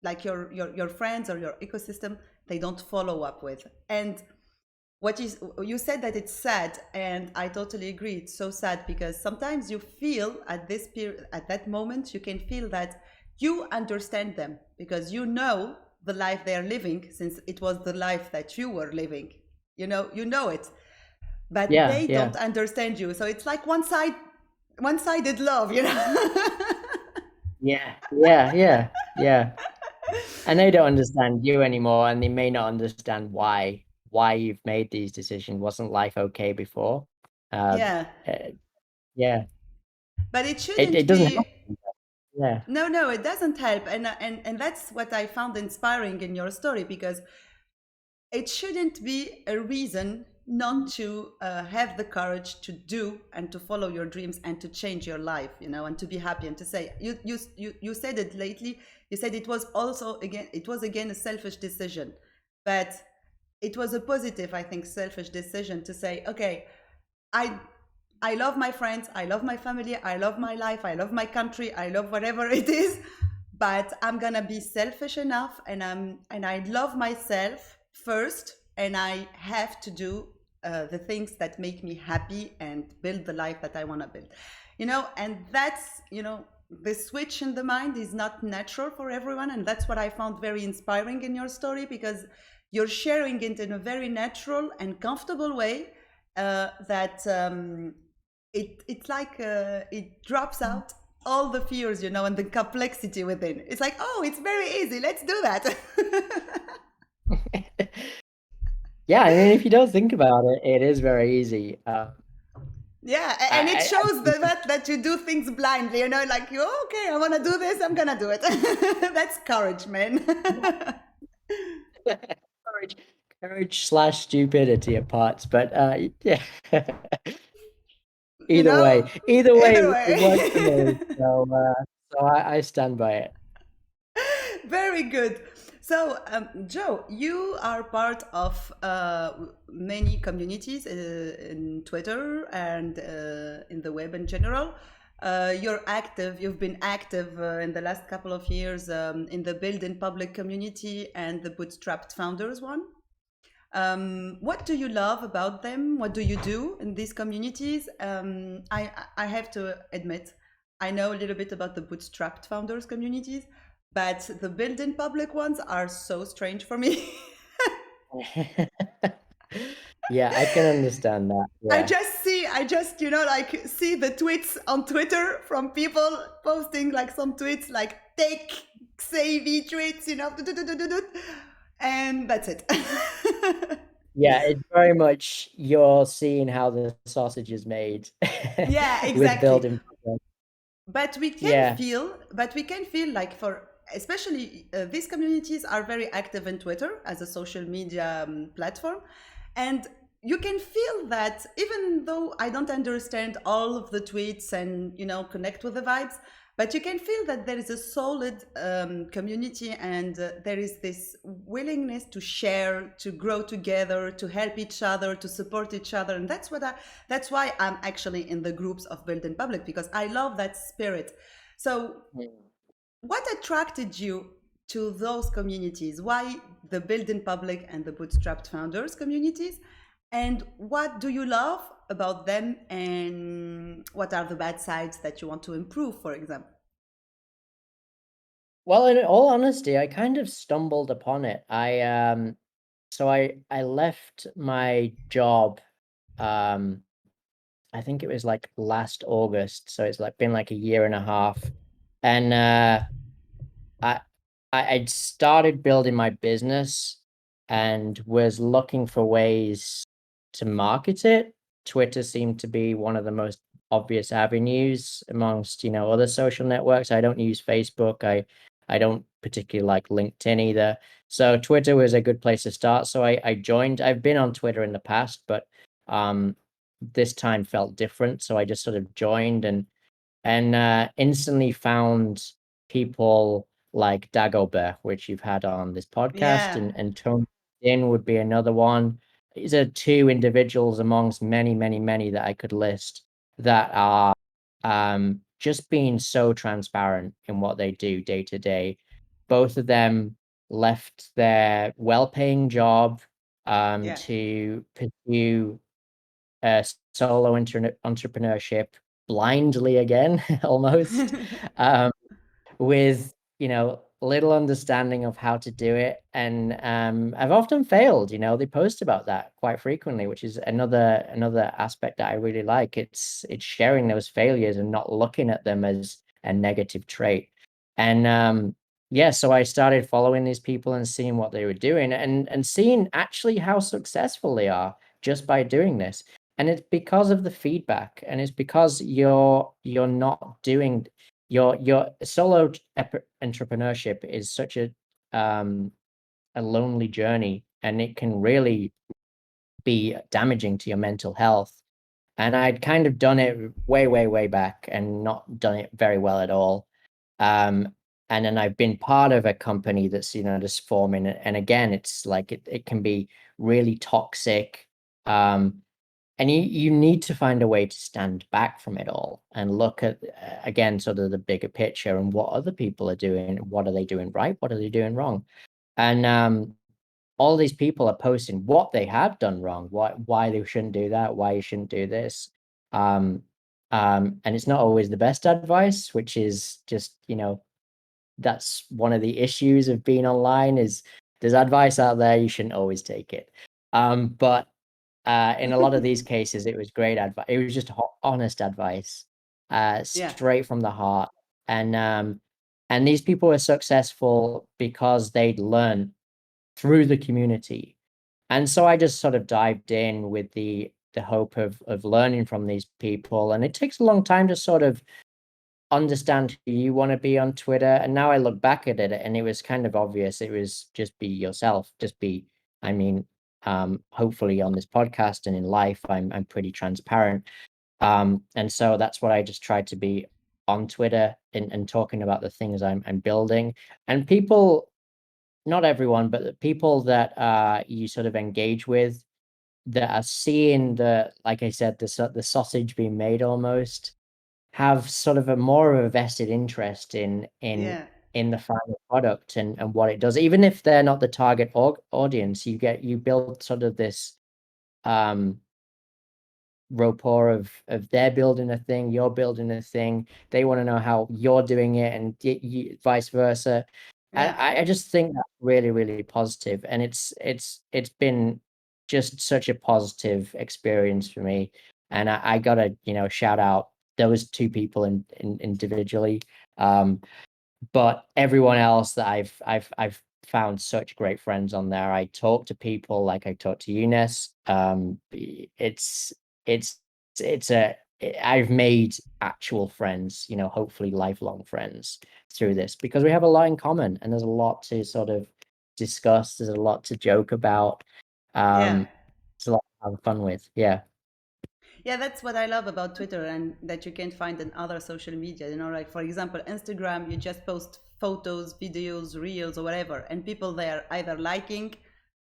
like your friends or your ecosystem, they don't follow up with. And what you said that it's sad, and I totally agree, it's so sad because sometimes you feel at this period, at that moment, you can feel that you understand them because you know the life they are living, since it was the life that you were living. You know it, but Yeah, they yeah. don't understand you, so it's like one-sided love. Yeah, yeah, yeah, yeah. And they don't understand you anymore, and they may not understand why you've made these decisions. Wasn't life okay before? Uh, Yeah, uh, yeah, but it it shouldn't doesn't help. be. Yeah, No, it doesn't help, and that's what I found inspiring in your story, because it shouldn't be a reason not to have the courage to do and to follow your dreams and to change your life, and to be happy and to say you said it lately. You said it was again a selfish decision, but it was a positive, I think, selfish decision to say, okay, I I love my friends, I love my family, I love my life, I love my country, I love whatever it is, but I'm gonna be selfish enough, and I love myself first, and I have to do the things that make me happy and build the life that I want to build. And that's, the switch in the mind is not natural for everyone, and that's what I found very inspiring in your story, because you're sharing it in a very natural and comfortable way, that it's like it drops out all the fears, and the complexity within. It's like, oh, it's very easy. Let's do that. yeah. I mean, if you don't think about it, it is very easy. Yeah, and it I shows that you do things blindly. Like, okay, I want to do this. I'm gonna do it. That's courage, man. courage, courage / stupidity at parts, but yeah. you Either know, way, either way, either it works for me. way. So I stand by it. Very good. So, Joe, you are part of many communities in Twitter and in the web in general. You've been active in the last couple of years in the Build in Public community and the Bootstrapped Founders one. What do you love about them? What do you do in these communities? I have to admit, I know a little bit about the Bootstrapped Founders communities, but the Build in Public ones are so strange for me. Yeah, I can understand that. Yeah. I just, like, see the tweets on Twitter from people posting like some tweets like tech savvy tweets, and that's it. Yeah, it's very much you're seeing how the sausage is made Yeah, with exactly. building progress. But Yeah. we can feel like, for especially these communities are very active in Twitter as a social media platform, and you can feel that even though I don't understand all of the tweets and connect with the vibes, but you can feel that there is a solid community, and there is this willingness to share, to grow together, to help each other, to support each other. And that's why I'm actually in the groups of Build in Public, because I love that spirit. So Mm. what attracted you to those communities? Why the Build in Public and the Bootstrapped Founders communities? And what do you love about them? And what are the bad sides that you want to improve, for example? Well, in all honesty, I kind of stumbled upon it. I left my job, um I think it was like last August, so it's like been like a year and a half. And I I'd started building my business and was looking for ways to market it. Twitter seemed to be one of the most obvious avenues amongst, other social networks. I don't use Facebook. I don't particularly like LinkedIn either. So Twitter was a good place to start. So I joined. I've been on Twitter in the past, but um this time felt different. So I just sort of joined and instantly found people like Dagobert, which you've had on this podcast, Yeah, and Tony Din would be another one. These are two individuals amongst many, many, many that I could list that are just being so transparent in what they do day to day. Both of them left their well-paying job yeah. to pursue solo entrepreneurship blindly again, almost, um, with little understanding of how to do it, and I've often failed. They post about that quite frequently, which is another aspect that I really like. It's sharing those failures and not looking at them as a negative trait. And yeah, so I started following these people and seeing what they were doing, and seeing actually how successful they are just by doing this. And it's because of the feedback, and it's because you're not doing your solo entrepreneurship is such a lonely journey, and it can really be damaging to your mental health. And I'd kind of done it way, way, way back and not done it very well at all. Um, and then I've been part of a company that's, just forming, and again, it's like it can be really toxic. And you need to find a way to stand back from it all and look at, again, sort of the bigger picture and what other people are doing. What are they doing right? What are they doing wrong? And all these people are posting what they have done wrong, why they shouldn't do that, why you shouldn't do this. Um, and it's not always the best advice, which is just, that's one of the issues of being online, is there's advice out there, you shouldn't always take it. But in a lot of these cases, it was great advice. It was just honest advice, Yeah, straight from the heart. And these people were successful because they'd learned through the community. And so I just sort of dived in with the hope of learning from these people. And it takes a long time to sort of understand who you want to be on Twitter. And now I look back at it and it was kind of obvious. It was just be yourself, just be, I mean, hopefully on this podcast and in life, I'm pretty transparent. And so that's what I just tried to be on Twitter, and talking about the things I'm building. And people, not everyone, but the people that you sort of engage with, that are seeing like I said, the sausage being made almost, have sort of a more of a vested interest yeah, in the final product and what it does. Even if they're not the target audience, you build sort of this um rapport of they're building a thing, you're building a thing, they want to know how you're doing it, and vice versa. And yeah. I just think that's really, really positive, and it's been just such a positive experience for me. And I gotta, shout out those two people individually, but everyone else that I've found such great friends on there. I talk to people like I talk to Eunice. It's it's a I've made actual friends, you know, hopefully lifelong friends through this, because we have a lot in common and there's a lot to sort of discuss. There's a lot to joke about. Yeah. It's a lot to have fun with. Yeah. Yeah, that's what I love about Twitter and that you can't find in other social media. You know, like for example, Instagram, you just post photos, videos, reels, or whatever, and people there either liking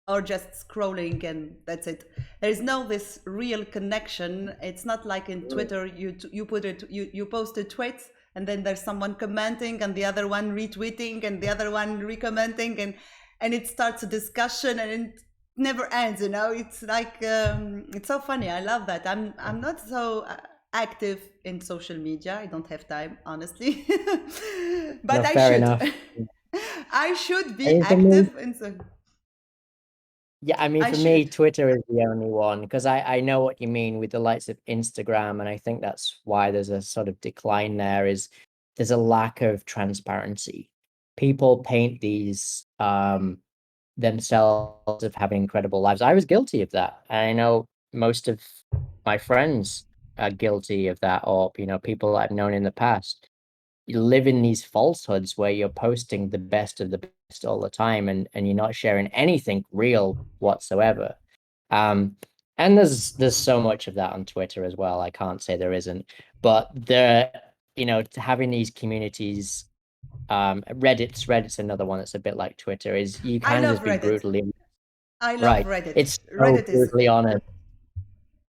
or just scrolling, and that's it. There is no this real connection. It's not like in Twitter, you put it, you post a tweet, and then there's someone commenting, and the other one retweeting, and the other one recommenting, and it starts a discussion, and it never ends. You know, it's like it's so funny. I love that. I'm not so active in social media. I don't have time, honestly. No, But I fair should. enough. I should I be mean, for me, active in so. yeah, I mean, I for me, should. Twitter is the only one, because I know what you mean with the likes of Instagram, and I think that's why there's a sort of decline there, is there's a lack of transparency. People paint these themselves of having incredible lives. I was guilty of that. And I know most of my friends are guilty of that, or you know, people I've known in the past. You live in these falsehoods where you're posting the best of the best all the time, and you're not sharing anything real whatsoever. Um, and there's so much of that on Twitter as well. I can't say there isn't, but you know, having these communities, Reddit's another one that's a bit like Twitter, is you I can love just be Reddit. brutally I love right. Reddit. It's so Reddit is brutally honest.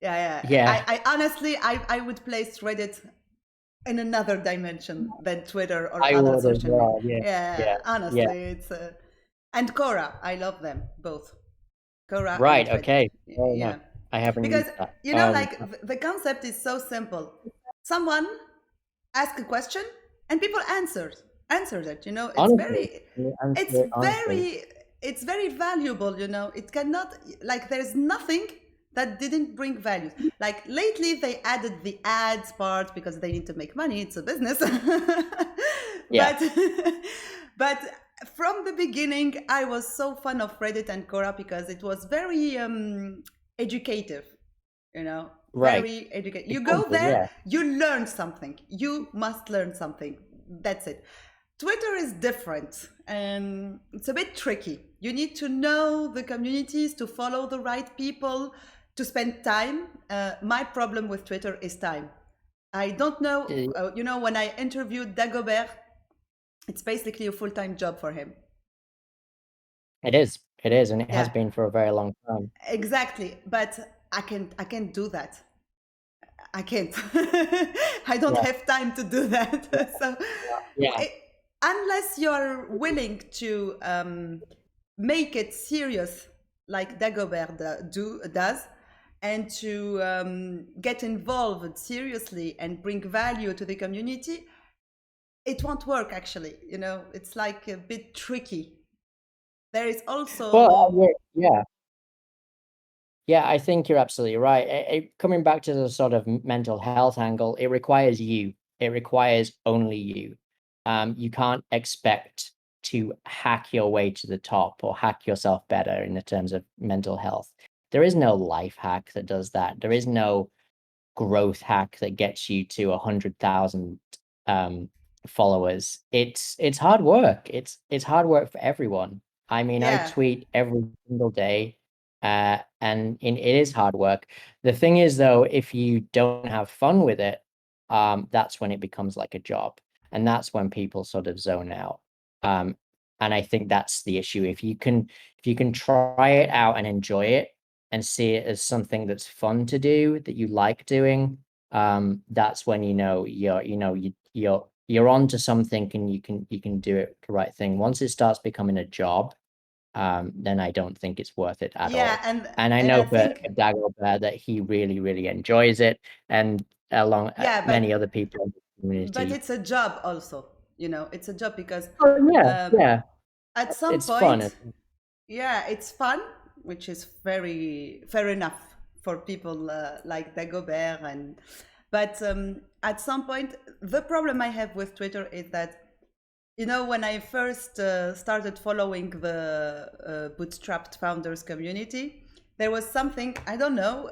yeah, yeah. Yeah, I honestly I would place Reddit in another dimension than Twitter or I other would as social media. well. Yeah, yeah, Yeah, yeah. honestly, it's and Quora. I love them both, Quora and Right. Reddit. Okay. Fair enough. Yeah, I haven't because used that. you know, like the concept is so simple. Someone ask a question and people answer that. You know, Honestly, the it's answer, honestly, very it's very valuable. You know, it cannot, like there's nothing that didn't bring value. Like lately they added the ads part because they need to make money, it's a business. yeah. but but from the beginning I was so fond of Reddit and Quora because it was very educative, you know, Right. very educated. You go Example, there, yeah. you learn something, you must learn something, that's it. Twitter is different and it's a bit tricky. You need to know the communities, to follow the right people, to spend time. My problem with Twitter is time. I don't know, Uh, you know, when I interviewed Dagobert, it's basically a full-time job for him. It is. It is, and it has Yeah, been for a very long time. exactly. But I can't do that. I can't. I don't Yeah. have time to do that. So, Yeah. it, unless you're willing to make it serious, like Dagobert does, and to get involved seriously and bring value to the community, it won't work. Actually, you know, it's like a bit tricky. There is Well, also yeah. Yeah, I think you're absolutely right. Coming back to the sort of mental health angle, it requires you. It requires only you. You can't expect to hack your way to the top or hack yourself better in the terms of mental health. There is no life hack that does that. There is no growth hack that gets you to 100,000 um, followers. It's hard work. It's hard work for everyone. I mean, I yeah, tweet every single day, it is hard work. The thing is, though, if you don't have fun with it, that's when it becomes like a job, and that's when people sort of zone out. Um, and I think that's the issue. If you can try it out and enjoy it, and see it as something that's fun to do, that you like doing, that's when you know you're onto something, and you can do it the right thing. Once it starts becoming a job, then I don't think it's worth it at yeah, all. and And I and I know for think Dagobert that he really, really enjoys it, and along yeah, many other people in the but community. it's a job also. You know, it's a job because Oh yeah, um, yeah, at some it's fun. point, yeah, it's fun, which is very fair enough for people like Dagobert, and but at some point, the problem I have with Twitter is that when I first started following the bootstrapped founders community, there was something, I don't know,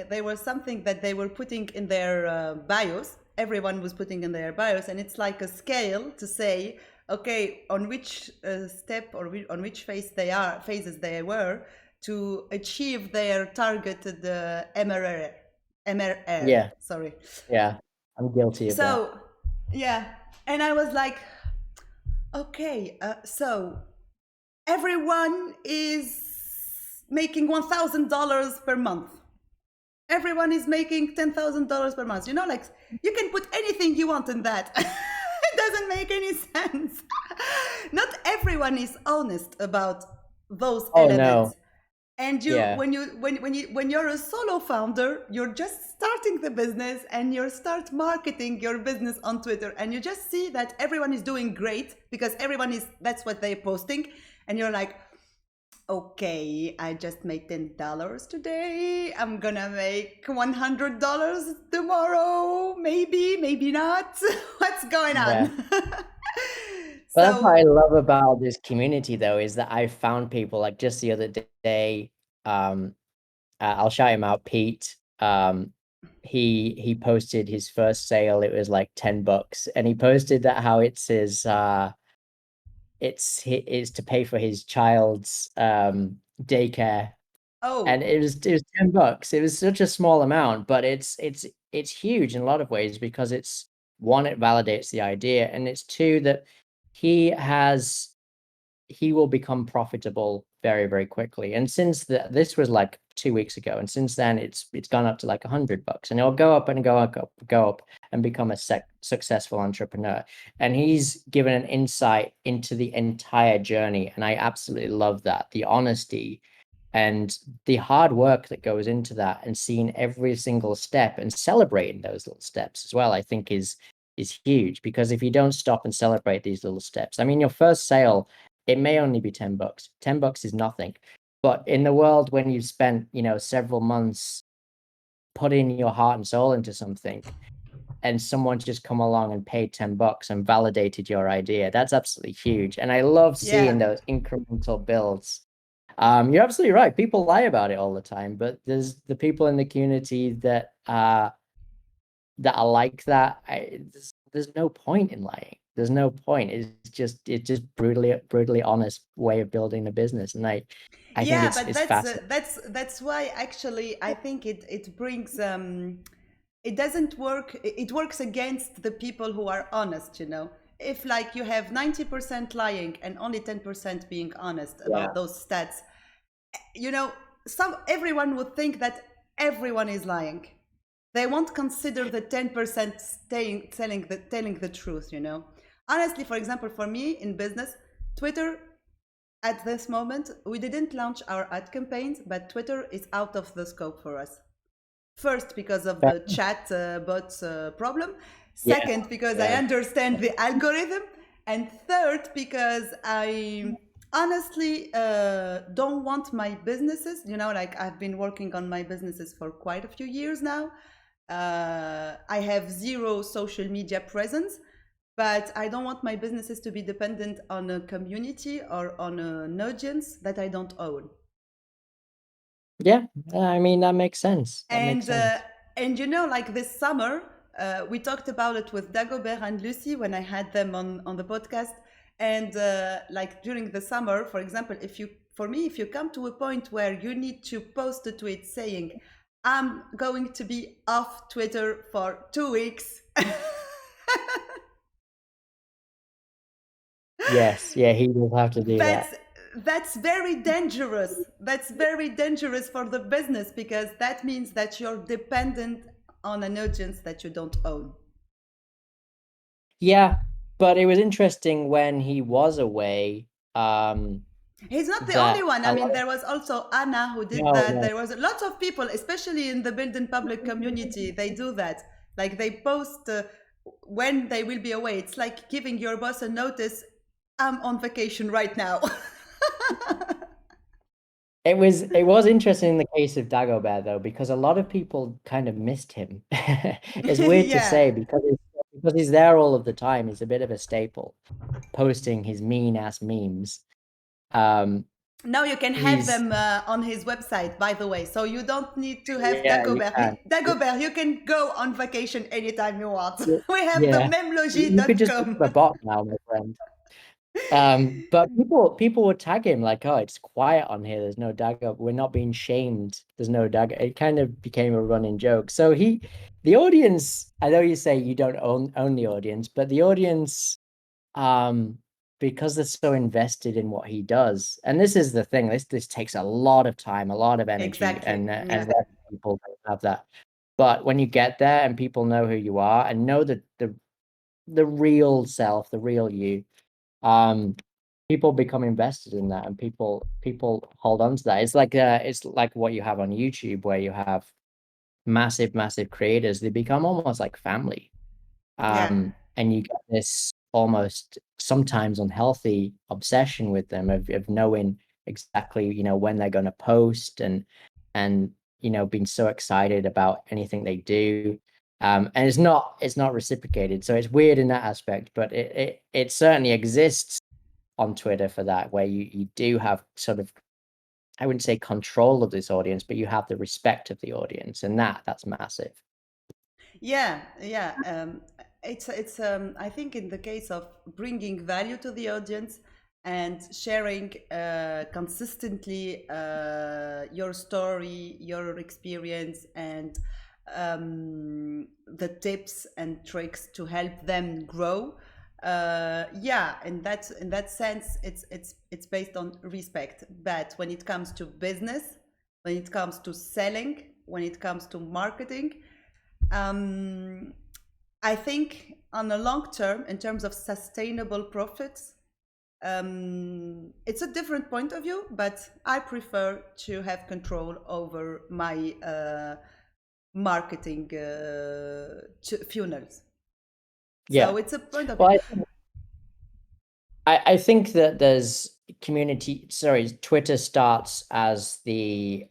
there was something that they were putting in their bios. Everyone was putting in their bios, and it's like a scale to say, okay, on which step or on which phases they were to achieve their targeted MRR, Yeah, sorry. yeah, I'm guilty of that. So, yeah, and I was like, okay, so everyone is making $1,000 per month. Everyone is making $10,000 per month. Like you can put anything you want in that. It doesn't make any sense. Not everyone is honest about those Oh elements. no, And yeah, when you're a solo founder, you're just starting the business and you start marketing your business on Twitter, and you just see that everyone is doing great because that's what they're posting, and you're like, okay, I just made $10 today. I'm gonna make $100 tomorrow. Maybe not. What's going yeah. on? But that's what So, I love about this community, though, is that I found people like just the other day. I'll shout him out, Pete. He posted his first sale. It was like $10, and he posted that how it's his it's to pay for his child's daycare, and oh, it was $10. It was such a small amount, but it's huge in a lot of ways because it's one, it validates the idea, and it's two that he has he will become profitable very, very quickly. And since this was like 2 weeks ago, and since then it's gone up to like $100, and it'll go up and go up and become a successful entrepreneur. And he's given an insight into the entire journey, and I absolutely love that. The honesty and the hard work that goes into that, and seeing every single step and celebrating those little steps as well, I think is huge. Because if you don't stop and celebrate these little steps, I mean, your first sale, it may only be $10. $10 is nothing, but in the world when you've spent several months putting your heart and soul into something, and someone's just come along and paid $10 and validated your idea, that's absolutely huge. And I love seeing yeah. those incremental builds. You're absolutely right. People lie about it all the time, but there's the people in the community that are like that. There's no point in lying. There's no point. It's just brutally honest way of building a business, and I think Yeah, it's but it's fascinating. that's why actually I think it brings it doesn't work. It works against the people who are honest. If like you have 90% lying and only 10% being honest Yeah, about those stats, you know, everyone would think that everyone is lying. They won't consider the 10% telling the truth. Honestly, for example, for me in business, Twitter at this moment, we didn't launch our ad campaigns, but Twitter is out of the scope for us. First, because of the chat bots problem. yeah, Second, because I yeah, understand the algorithm. And third, because I honestly don't want my businesses, like I've been working on my businesses for quite a few years now. I have zero social media presence, but I don't want my businesses to be dependent on a community or on an audience that I don't own. yeah. I mean, that makes sense. That makes And sense. like this summer, we talked about it with Dagobert and Lucy when I had them on the podcast. And like during the summer, for example, if you come to a point where you need to post a tweet saying, "I'm going to be off Twitter for 2 weeks," Yes, yeah, he will have to do that. that's that's very dangerous. That's very dangerous for the business because that means that you're dependent on an audience that you don't own. Yeah, but it was interesting when he was away. He's not the only That one. I a mean, lot of there was also Anna who did no, that. no, There was lots of people, especially in the build in public community. They do that. Like they post when they will be away. It's like giving your boss a notice. I'm on vacation right now. it was interesting in the case of Dagobert though, because a lot of people kind of missed him. It's weird to Yeah. say because because he's there all of the time. He's a bit of a staple, posting his mean ass memes. Now you can have He's them on his website, by the way. So you don't need to have yeah, you Dagobert. can. Dagobert, you can go on vacation anytime you want. Yeah, We have the yeah. You could just memlogie.com. become a bot now, my friend. But people would tag him like, oh, it's quiet on here. There's no dagger. We're not being shamed. There's no dagger. It kind of became a running joke. So the audience, I know you say you don't own the audience, but the audience, because they're so invested in what he does, and this is the thing, this takes a lot of time, a lot of energy, Exactly. and Yeah. people don't have that. But when you get there and people know who you are and know that the real self, the real you, people become invested in that, and people hold on to that. It's like what you have on YouTube, where you have massive creators. They become almost like family. Yeah. And you get this almost sometimes unhealthy obsession with them of knowing exactly, when they're going to post, and being so excited about anything they do. And it's not reciprocated, so it's weird in that aspect, but it certainly exists on Twitter for that, where you do have sort of, I wouldn't say control of this audience, but you have the respect of the audience, and that's massive. Yeah, yeah. It's I think in the case of bringing value to the audience and sharing consistently your story, your experience, and the tips and tricks to help them grow. Yeah, in that sense, it's based on respect. But when it comes to business, when it comes to selling, when it comes to marketing, I think on a long term, in terms of sustainable profits, it's a different point of view, but I prefer to have control over my marketing funnels. Yeah. So it's a point of view. Well, I think that there's Twitter starts as the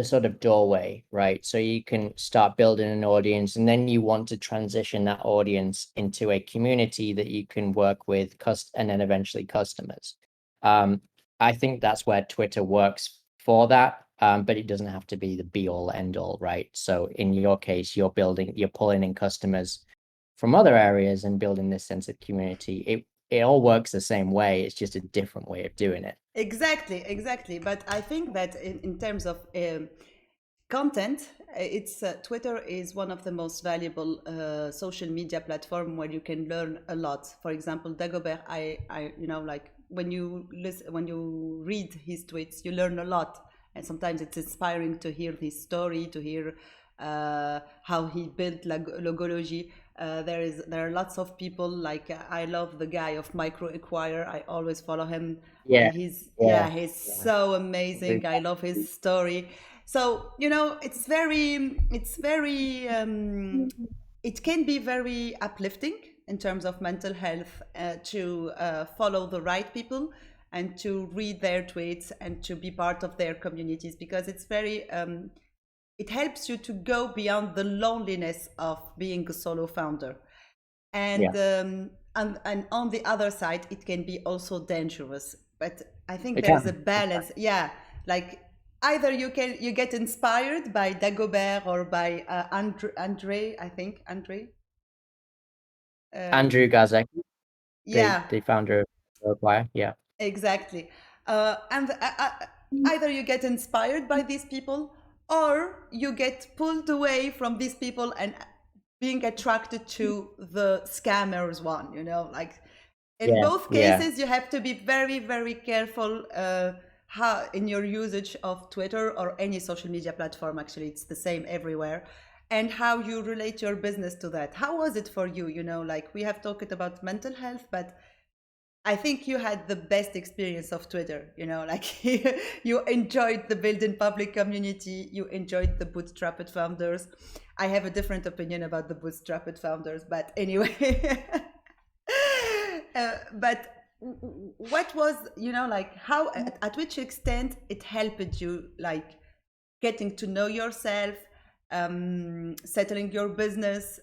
sort of doorway, right? So you can start building an audience, and then you want to transition that audience into a community that you can work with, and then eventually customers. I think that's where Twitter works for that, but it doesn't have to be the be all end all, right? So in your case, you're pulling in customers from other areas and building this sense of community. It all works the same way. It's just a different way of doing it. Exactly. But I think that in terms of content, it's Twitter is one of the most valuable social media platform where you can learn a lot. For example, Dagobert, I like when you read his tweets, you learn a lot, and sometimes it's inspiring to hear his story, to hear how he built logology. There are lots of people like I love the guy of Micro Acquire. I always follow him. Yeah, He's so amazing. I love his story. So it can be very uplifting in terms of mental health to follow the right people and to read their tweets and to be part of their communities, because it's very it helps you to go beyond the loneliness of being a solo founder. And and on the other side, it can be also dangerous. But I think there is a balance. Yeah, like either you get inspired by Dagobert or by Andre. I think Andre. Andrew Gazek, Yeah, the founder of Barbour. Yeah. exactly. And either you get inspired by these people or you get pulled away from these people and being attracted to the scammers one, like in both cases you have to be very careful how in your usage of Twitter or any social media platform. Actually, it's the same everywhere, and how you relate your business to that. How was it for you? Like we have talked about mental health, but I think you had the best experience of Twitter, like you enjoyed the build-in public community, you enjoyed the bootstrapped founders. I have a different opinion about the bootstrapped founders, but anyway. But what was, like how, at which extent it helped you, like getting to know yourself, settling your business,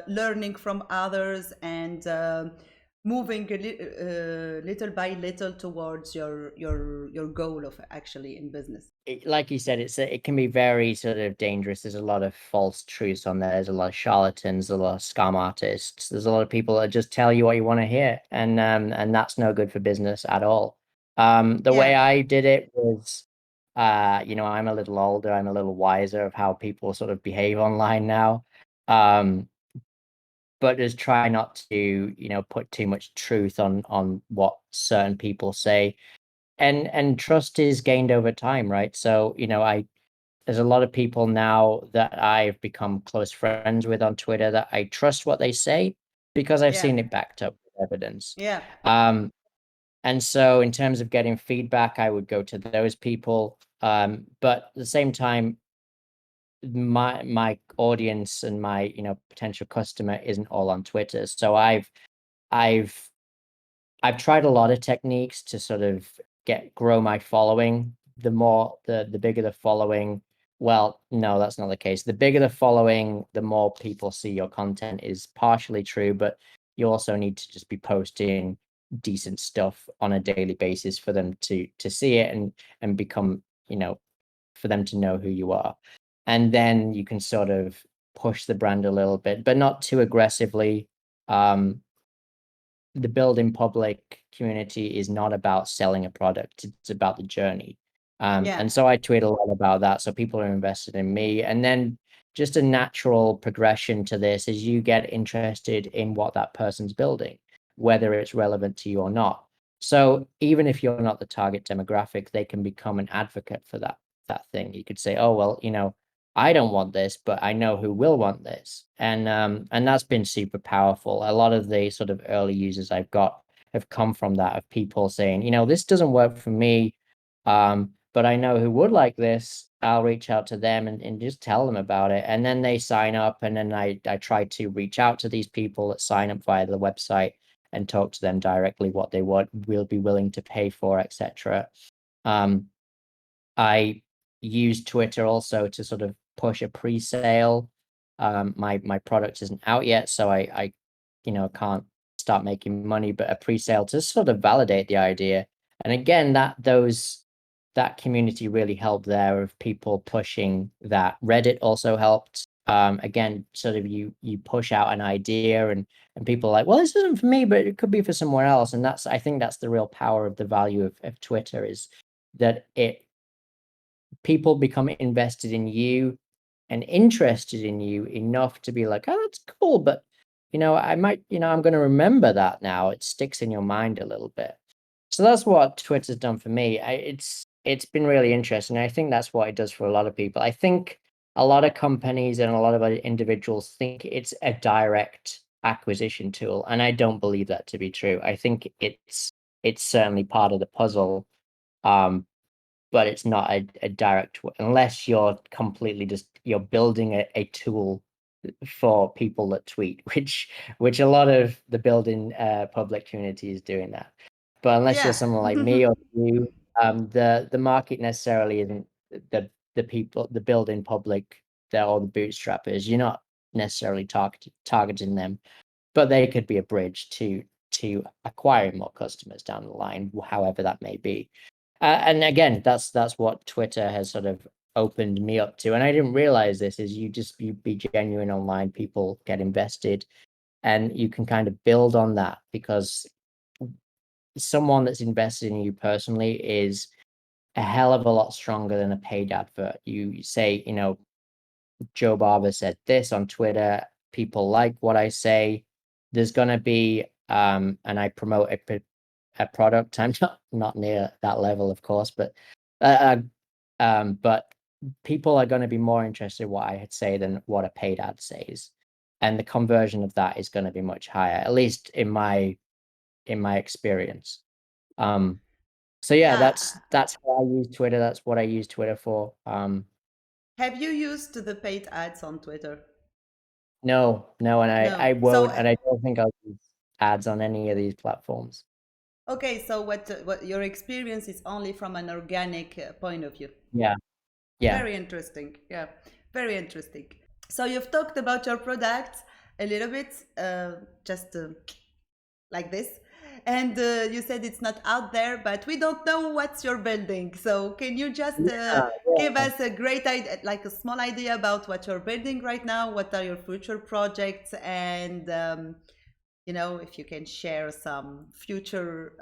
learning from others, and moving little by little towards your goal of actually in business. Like you said, it can be very sort of dangerous. There's a lot of false truths on there. There's a lot of charlatans, a lot of scam artists. There's a lot of people that just tell you what you want to hear, and that's no good for business at all. The way Yeah, I did it was, I'm a little older, I'm a little wiser of how people sort of behave online now. Um, but just try not to, put too much truth on what certain people say. And trust is gained over time, right? So, I there's a lot of people now that I've become close friends with on Twitter that I trust what they say because I've yeah, seen it backed up with evidence. yeah, Um, and so in terms of getting feedback, I would go to those people. But at the same time, my audience and my, potential customer isn't all on Twitter. So I've I've tried a lot of techniques to sort of grow my following. The bigger the following, well, no, that's not the case. The bigger the following, the more people see your content is partially true, but you also need to just be posting decent stuff on a daily basis for them to see it and become, for them to know who you are. And then you can sort of push the brand a little bit, but not too aggressively. Um, the building public community is not about selling a product, it's about the journey. yeah, And so I tweet a lot about that. So people are invested in me. And then just a natural progression to this is you get interested in what that person's building, whether it's relevant to you or not. So even if you're not the target demographic, they can become an advocate for that thing. You could say, oh, well, I don't want this, but I know who will want this. And that's been super powerful. A lot of the sort of early users I've got have come from that, of people saying, this doesn't work for me. But I know who would like this. I'll reach out to them and just tell them about it. And then they sign up. And then I try to reach out to these people that sign up via the website and talk to them directly what they will be willing to pay for, etc. Um, I use Twitter also to sort of push a pre-sale. My product isn't out yet, so I can't start making money, but a pre-sale to sort of validate the idea. And again, that community really helped there, of people pushing that. Reddit also helped. Again, sort of you push out an idea and people are like, well, this isn't for me, but it could be for somewhere else. And I think that's the real power of the value of Twitter, is that people become invested in you and interested in you enough to be like, oh, that's cool, but I might, I'm going to remember that now. It sticks in your mind a little bit. So that's what Twitter's done for me. It's been really interesting. I think that's what it does for a lot of people. I think a lot of companies and a lot of other individuals think it's a direct acquisition tool, and I don't believe that to be true. I think it's certainly part of the puzzle. Um, but it's not a direct, unless you're completely just you're building a tool for people that tweet, which a lot of the building public community is doing that. But unless you're yeah. someone like me or you, the market necessarily isn't the people, the building public, they're all the bootstrappers. You're not necessarily targeting them, but they could be a bridge to acquiring more customers down the line, however that may be. And again, that's what Twitter has sort of opened me up to. And I didn't realize this, is you be genuine online, people get invested, and you can kind of build on that, because someone that's invested in you personally is a hell of a lot stronger than a paid advert. You say, Joe Barbour said this on Twitter, people like what I say. There's gonna be and I promote a product. I'm not near that level, of course, but people are going to be more interested in what I had say than what a paid ad says, and the conversion of that is going to be much higher, at least in my experience. Um, so yeah, Yeah. that's how I use Twitter. That's what I use Twitter for. Have you used the paid ads on Twitter? No, no, and I No. So won't, and I don't think I'll use ads on any of these platforms. okay, so what your experience is only from an organic point of view. Yeah, yeah. Very interesting. Yeah. Very interesting. So you've talked about your product a little bit, just like this. And you said it's not out there, but we don't know what you're building. So can you just Yeah, give yeah. us a great idea, like a small idea about what you're building right now? What are your future projects? And, if you can share some future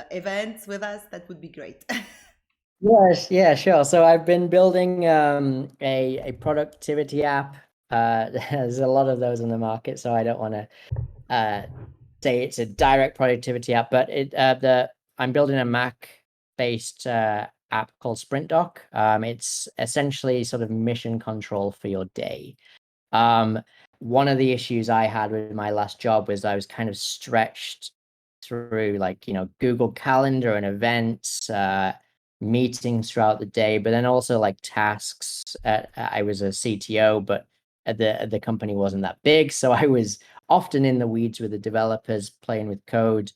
events with us, that would be great. Yes, yeah, sure. So I've been building a productivity app. There's a lot of those in the market, so I don't want to say it's a direct productivity app, but I'm building a Mac-based app called Sprint Doc. It's essentially sort of mission control for your day. One of the issues I had with my last job was I was kind of stretched through, like, Google Calendar and events, meetings throughout the day, but then also like tasks. I was a CTO, but the company wasn't that big, so I was often in the weeds with the developers, playing with code,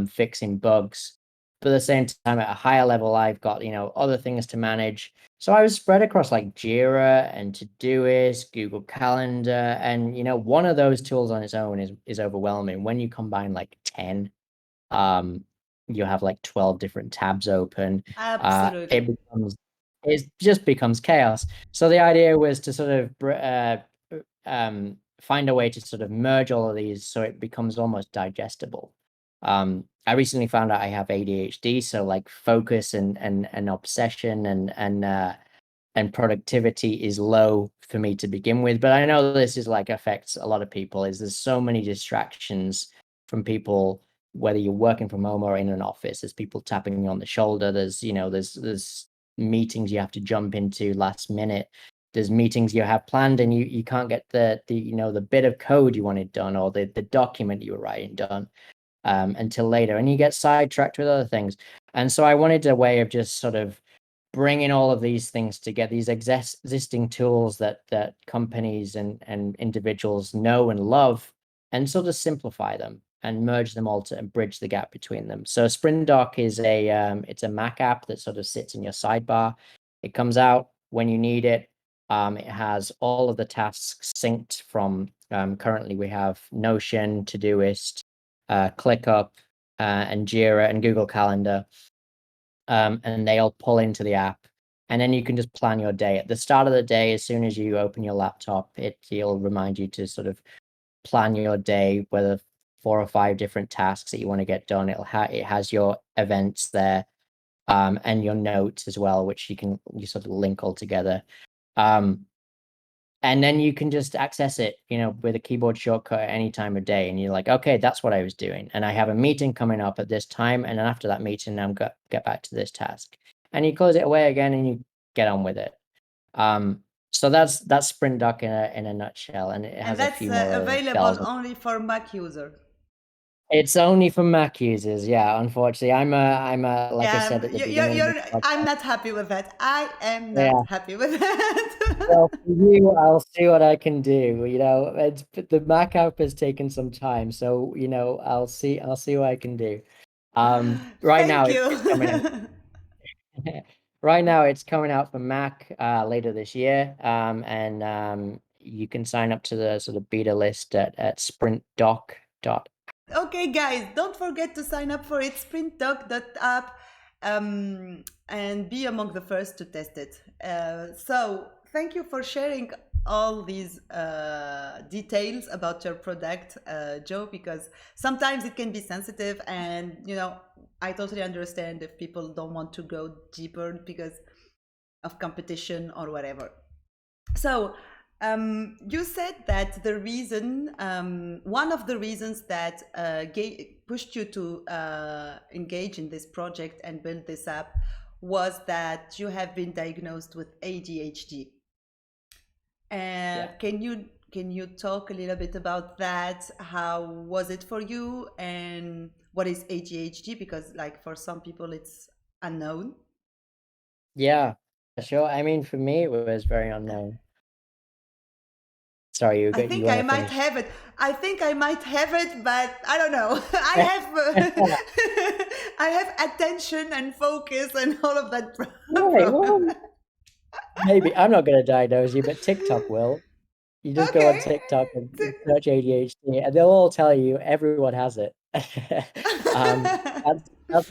fixing bugs. But at the same time, at a higher level, I've got, other things to manage. So I was spread across like Jira and Todoist, Google Calendar, and one of those tools on its own is overwhelming. When you combine like 10, um, you have like 12 different tabs open. Absolutely. It just becomes chaos. So the idea was to sort of find a way to sort of merge all of these so it becomes almost digestible. I recently found out I have ADHD, so like focus and obsession and productivity is low for me to begin with. But I know this is like affects a lot of people. Is there's so many distractions from people, whether you're working from home or in an office. There's people tapping you on the shoulder. There's meetings you have to jump into last minute. There's meetings you have planned and you can't get the bit of code you wanted done, or the document you were writing done until later, and you get sidetracked with other things. And so I wanted a way of just sort of bringing all of these things together, these existing tools that companies and individuals know and love, and sort of simplify them and merge them all to bridge the gap between them. So Sprint Doc is it's a Mac app that sort of sits in your sidebar. It comes out when you need it. It has all of the tasks synced from currently we have Notion, Todoist, ClickUp, and Jira and Google Calendar. And they all pull into the app. And then you can just plan your day. At the start of the day, as soon as you open your laptop, it'll remind you to sort of plan your day, whether 4 or 5 different tasks that you want to get done. It has your events there, and your notes as well, which you sort of link all together. And then you can just access it, with a keyboard shortcut at any time of day. And you're like, okay, that's what I was doing. And I have a meeting coming up at this time. And then after that meeting, I'm get back to this task. And you close it away again and you get on with it. So that's Sprint Doc in a nutshell. And it And has a that's few more available bells. only for Mac user. It's only for Mac users. Yeah, unfortunately. Like I Yeah, said at the beginning of the I'm podcast. not happy with that. I am not Yeah. happy with that. Well, for you, I'll see what I can do. The Mac app has taken some time, so I'll see what I can do. Right now Thank it's coming out. you. Right now it's coming out for Mac later this year. And you can sign up to the sort of beta list at sprintdoc. Okay, guys, don't forget to sign up for it, sprintdoc.app, and be among the first to test it. So, thank you for sharing all these details about your product, Joe, because sometimes it can be sensitive, and I totally understand if people don't want to go deeper because of competition or whatever. So, you said that the reason, one of the reasons that pushed you to engage in this project and build this app was that you have been diagnosed with ADHD. Yeah. Can you talk a little bit about that? How was it for you, and what is ADHD? Because like for some people it's unknown. Yeah, sure. I mean, for me, it was very unknown. Sorry, I you think want I to might finish? have it. I think I might have it, but I don't know. I have I have attention and focus and all of that Right. problem. Well, maybe I'm not going to diagnose you, but TikTok will. You just go on Okay. TikTok and search ADHD, and they'll all tell you everyone has it. That's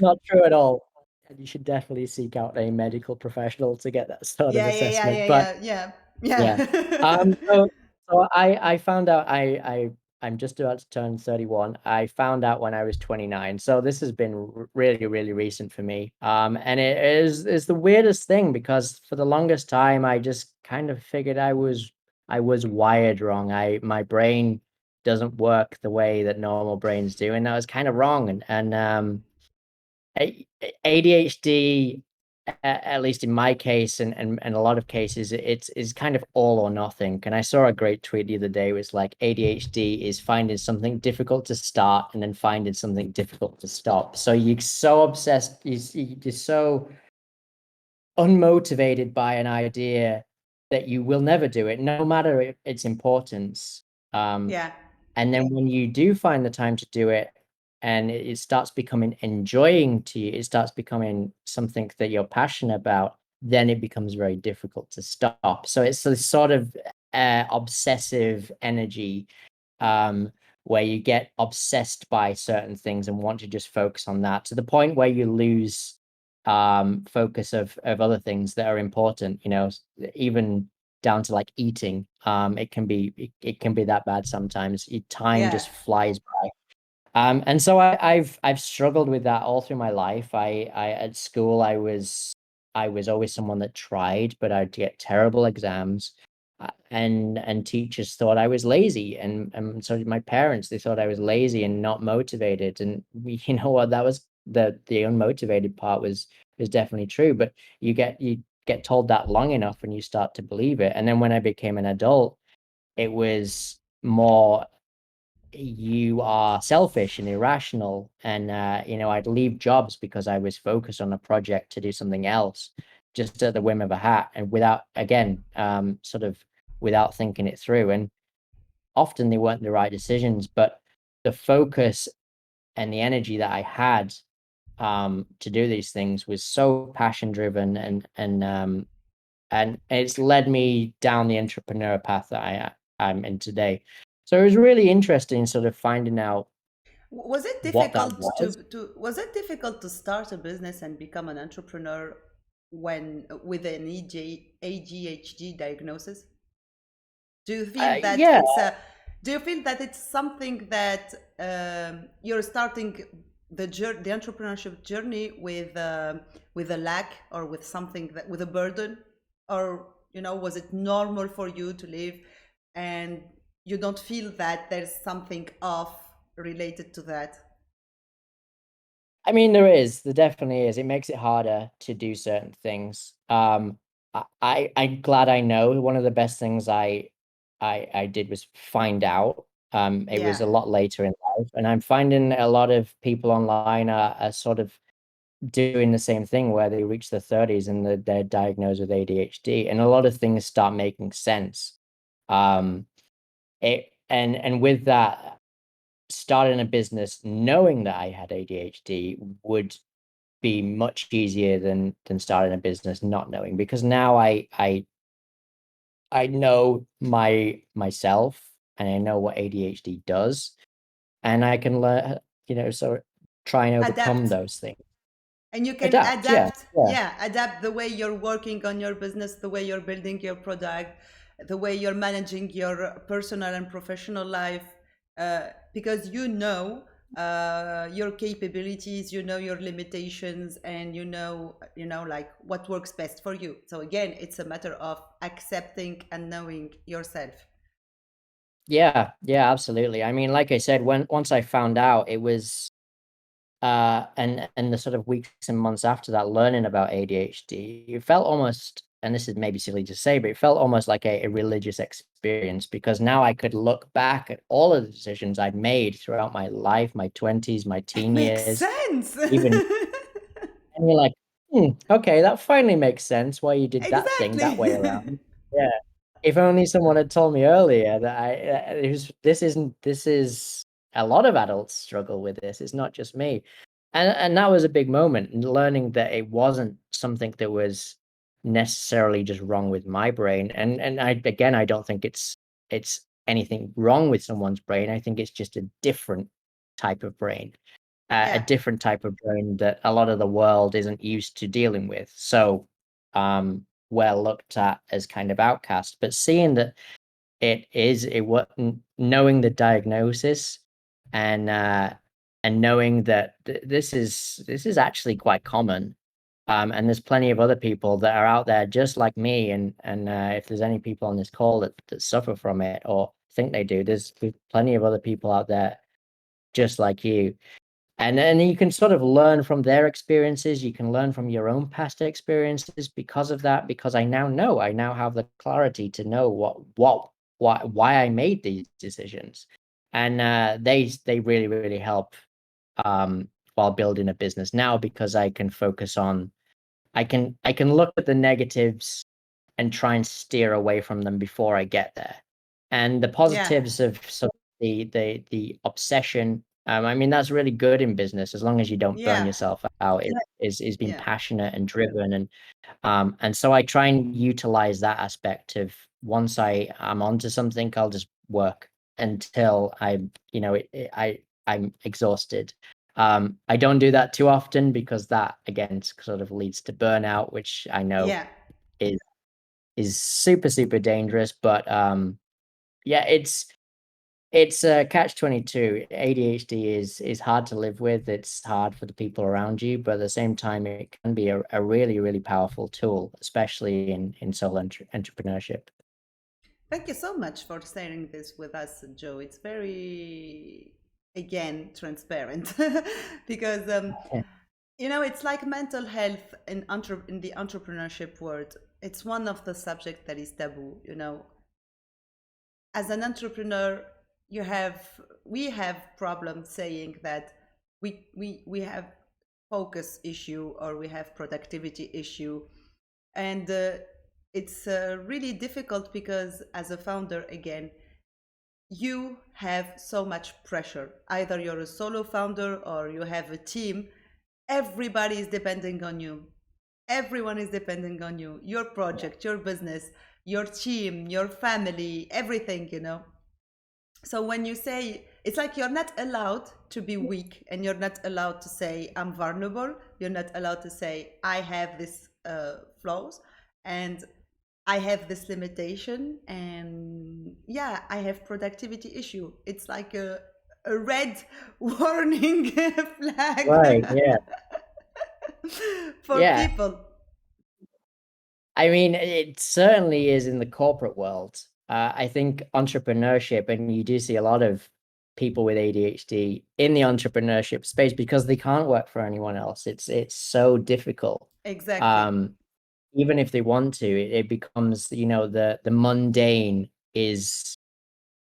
not true at all. And you should definitely seek out a medical professional to get that sort of Yeah, yeah, yeah, assessment. yeah, But yeah, yeah. yeah, Um, yeah. so I found out I'm just about to turn 31. I found out when I was 29. So this has been really, really recent for me. And it is the weirdest thing because for the longest time I just kind of figured I was wired wrong. My brain doesn't work the way that normal brains do, and I was kind of wrong. ADHD, at least in my case, and a lot of cases, it's is kind of all or nothing. And I saw a great tweet the other day. It was like ADHD is finding something difficult to start and then finding something difficult to stop. So you're so obsessed, you're so unmotivated by an idea that you will never do it, no matter its importance. Um, Yeah, and then when you do find the time to do it and it starts becoming enjoying to you, it starts becoming something that you're passionate about, then it becomes very difficult to stop. So it's a sort of obsessive energy, um, where you get obsessed by certain things and want to just focus on that to the point where you lose focus of other things that are important, even down to like eating. It can be that bad sometimes. Your time yeah, just flies by. And so I've struggled with that all through my life. I at school I was always someone that tried, but I'd get terrible exams. And teachers thought I was lazy, and so did my parents. They thought I was lazy and not motivated. And you know what? That was the unmotivated part was definitely true. But you get told that long enough, and you start to believe it. And then when I became an adult, it was more you are selfish and irrational. And I'd leave jobs because I was focused on a project to do something else, just at the whim of a hat, and without, again, sort of without thinking it through. And often they weren't the right decisions, but the focus and the energy that I had to do these things was so passion driven, and it's led me down the entrepreneur path that I'm in today. So it was really interesting sort of finding out Was it what that difficult was. to start a business and become an entrepreneur when with an ADHD diagnosis? Do you feel that Yeah, it's a do you feel that it's something that you're starting the entrepreneurship journey with a lack, or with something that with a burden, or was it normal for you to live and you don't feel that there's something off related to that? I mean, there definitely is. It makes it harder to do certain things. I'm glad I know. One of the best things I did was find out. It was Yeah. a lot later in life, and I'm finding a lot of people online are sort of doing the same thing where they reach their 30s and they're diagnosed with ADHD, and a lot of things start making sense. Um, and with that, starting a business knowing that I had ADHD would be much easier than starting a business not knowing, because now I know myself, and I know what ADHD does, and I can learn, so try and overcome Adapt. those things. And you can Adapt, yeah, adapt, yeah. yeah, adapt the way you're working on your business, the way you're building your product, the way you're managing your personal and professional life, because your capabilities, your limitations, and like what works best for you. So again, it's a matter of accepting and knowing yourself. Yeah, yeah, absolutely. I mean, like I said, once I found out, it was and the sort of weeks and months after that, learning about ADHD, it felt almost, and this is maybe silly to say, but it felt almost like a religious experience, because now I could look back at all of the decisions I'd made throughout my life, my 20s, my It teen makes years, sense. even, and you're like, okay, that finally makes sense why you did that thing that way Exactly. around. Yeah. If only someone had told me earlier that this is a lot of adults struggle with this. It's not just me. And that was a big moment, in learning that it wasn't something that was necessarily just wrong with my brain. And I don't think it's anything wrong with someone's brain. I think it's just a different type of brain, a Yeah, different type of brain that a lot of the world isn't used to dealing with. So we're looked at as kind of outcast. But seeing that it wasn't, knowing the diagnosis, and knowing that this is actually quite common, and there's plenty of other people that are out there just like me, and if there's any people on this call that suffer from it or think they do, there's plenty of other people out there just like you. And then you can sort of learn from their experiences. You can learn from your own past experiences because of that, because I now know, I now have the clarity to know why I made these decisions. And they really, really help while building a business now, because I can focus on, I can look at the negatives and try and steer away from them before I get there. And the yeah, positives of sort of the obsession, I mean, that's really good in business as long as you don't burn yeah, yourself out. It is being yeah, passionate and driven, and so I try and utilize that aspect of, once I'm onto something, I'll just work until I'm, I'm exhausted. I don't do that too often, because that again sort of leads to burnout, which I know yeah. is super, super dangerous. But yeah, it's a catch 22. ADHD is hard to live with. It's hard for the people around you, but at the same time, it can be a really, really powerful tool, especially in solo entrepreneurship. Thank you so much for sharing this with us, Joe. It's very, again, transparent because Yeah. it's like mental health in the entrepreneurship world. It's one of the subjects that is taboo. As an entrepreneur, you have we have problems saying that we have focus issue or we have productivity issue, and it's really difficult because as a founder, again, you have so much pressure. Either you're a solo founder or you have a team. Everybody is depending on you. Everyone is depending on you, your project, your business, your team, your family, everything. So when you say, it's like you're not allowed to be weak, and you're not allowed to say I'm vulnerable. You're not allowed to say I have this flaws, and I have this limitation, and yeah, I have productivity issue. It's like a red warning Right. flag Yeah. for Yeah. people. I mean, it certainly is in the corporate world. I think entrepreneurship, and you do see a lot of people with ADHD in the entrepreneurship space because they can't work for anyone else. It's so difficult. Exactly. Um, Even if they want to, it becomes, the mundane is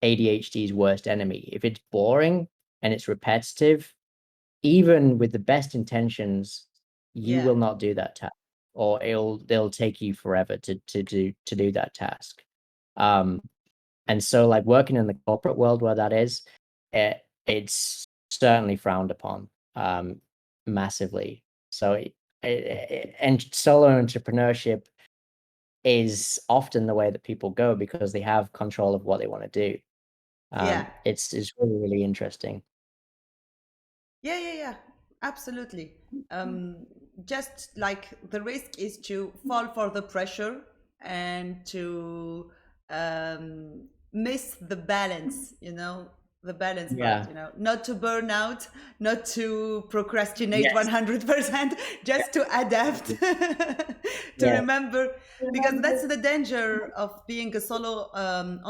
ADHD's worst enemy. If it's boring and it's repetitive, even with the best intentions, you Yeah. will not do that task, or they'll take you forever to do that task. Um, and so, like, working in the corporate world where that is, it's certainly frowned upon, massively. So, and solo entrepreneurship is often the way that people go because they have control of what they want to do. Yeah. It's really, really interesting. Yeah, yeah, yeah, absolutely. Just like the risk is to fall for the pressure and to miss the balance, the balance part, Yeah. not to burn out, not to procrastinate Yes. 100%, just to adapt, to Yeah. remember, because that's the danger of being a solo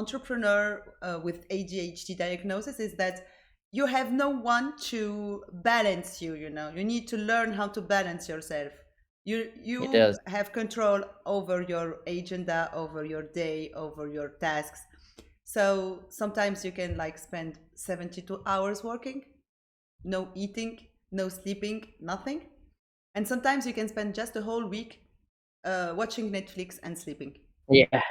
entrepreneur with ADHD diagnosis, is that you have no one to balance you need to learn how to balance yourself. you It you does. have control over your agenda, over your day, over your tasks. So sometimes you can like spend 72 hours working, no eating, no sleeping, nothing. And sometimes you can spend just a whole week watching Netflix and sleeping. Yeah.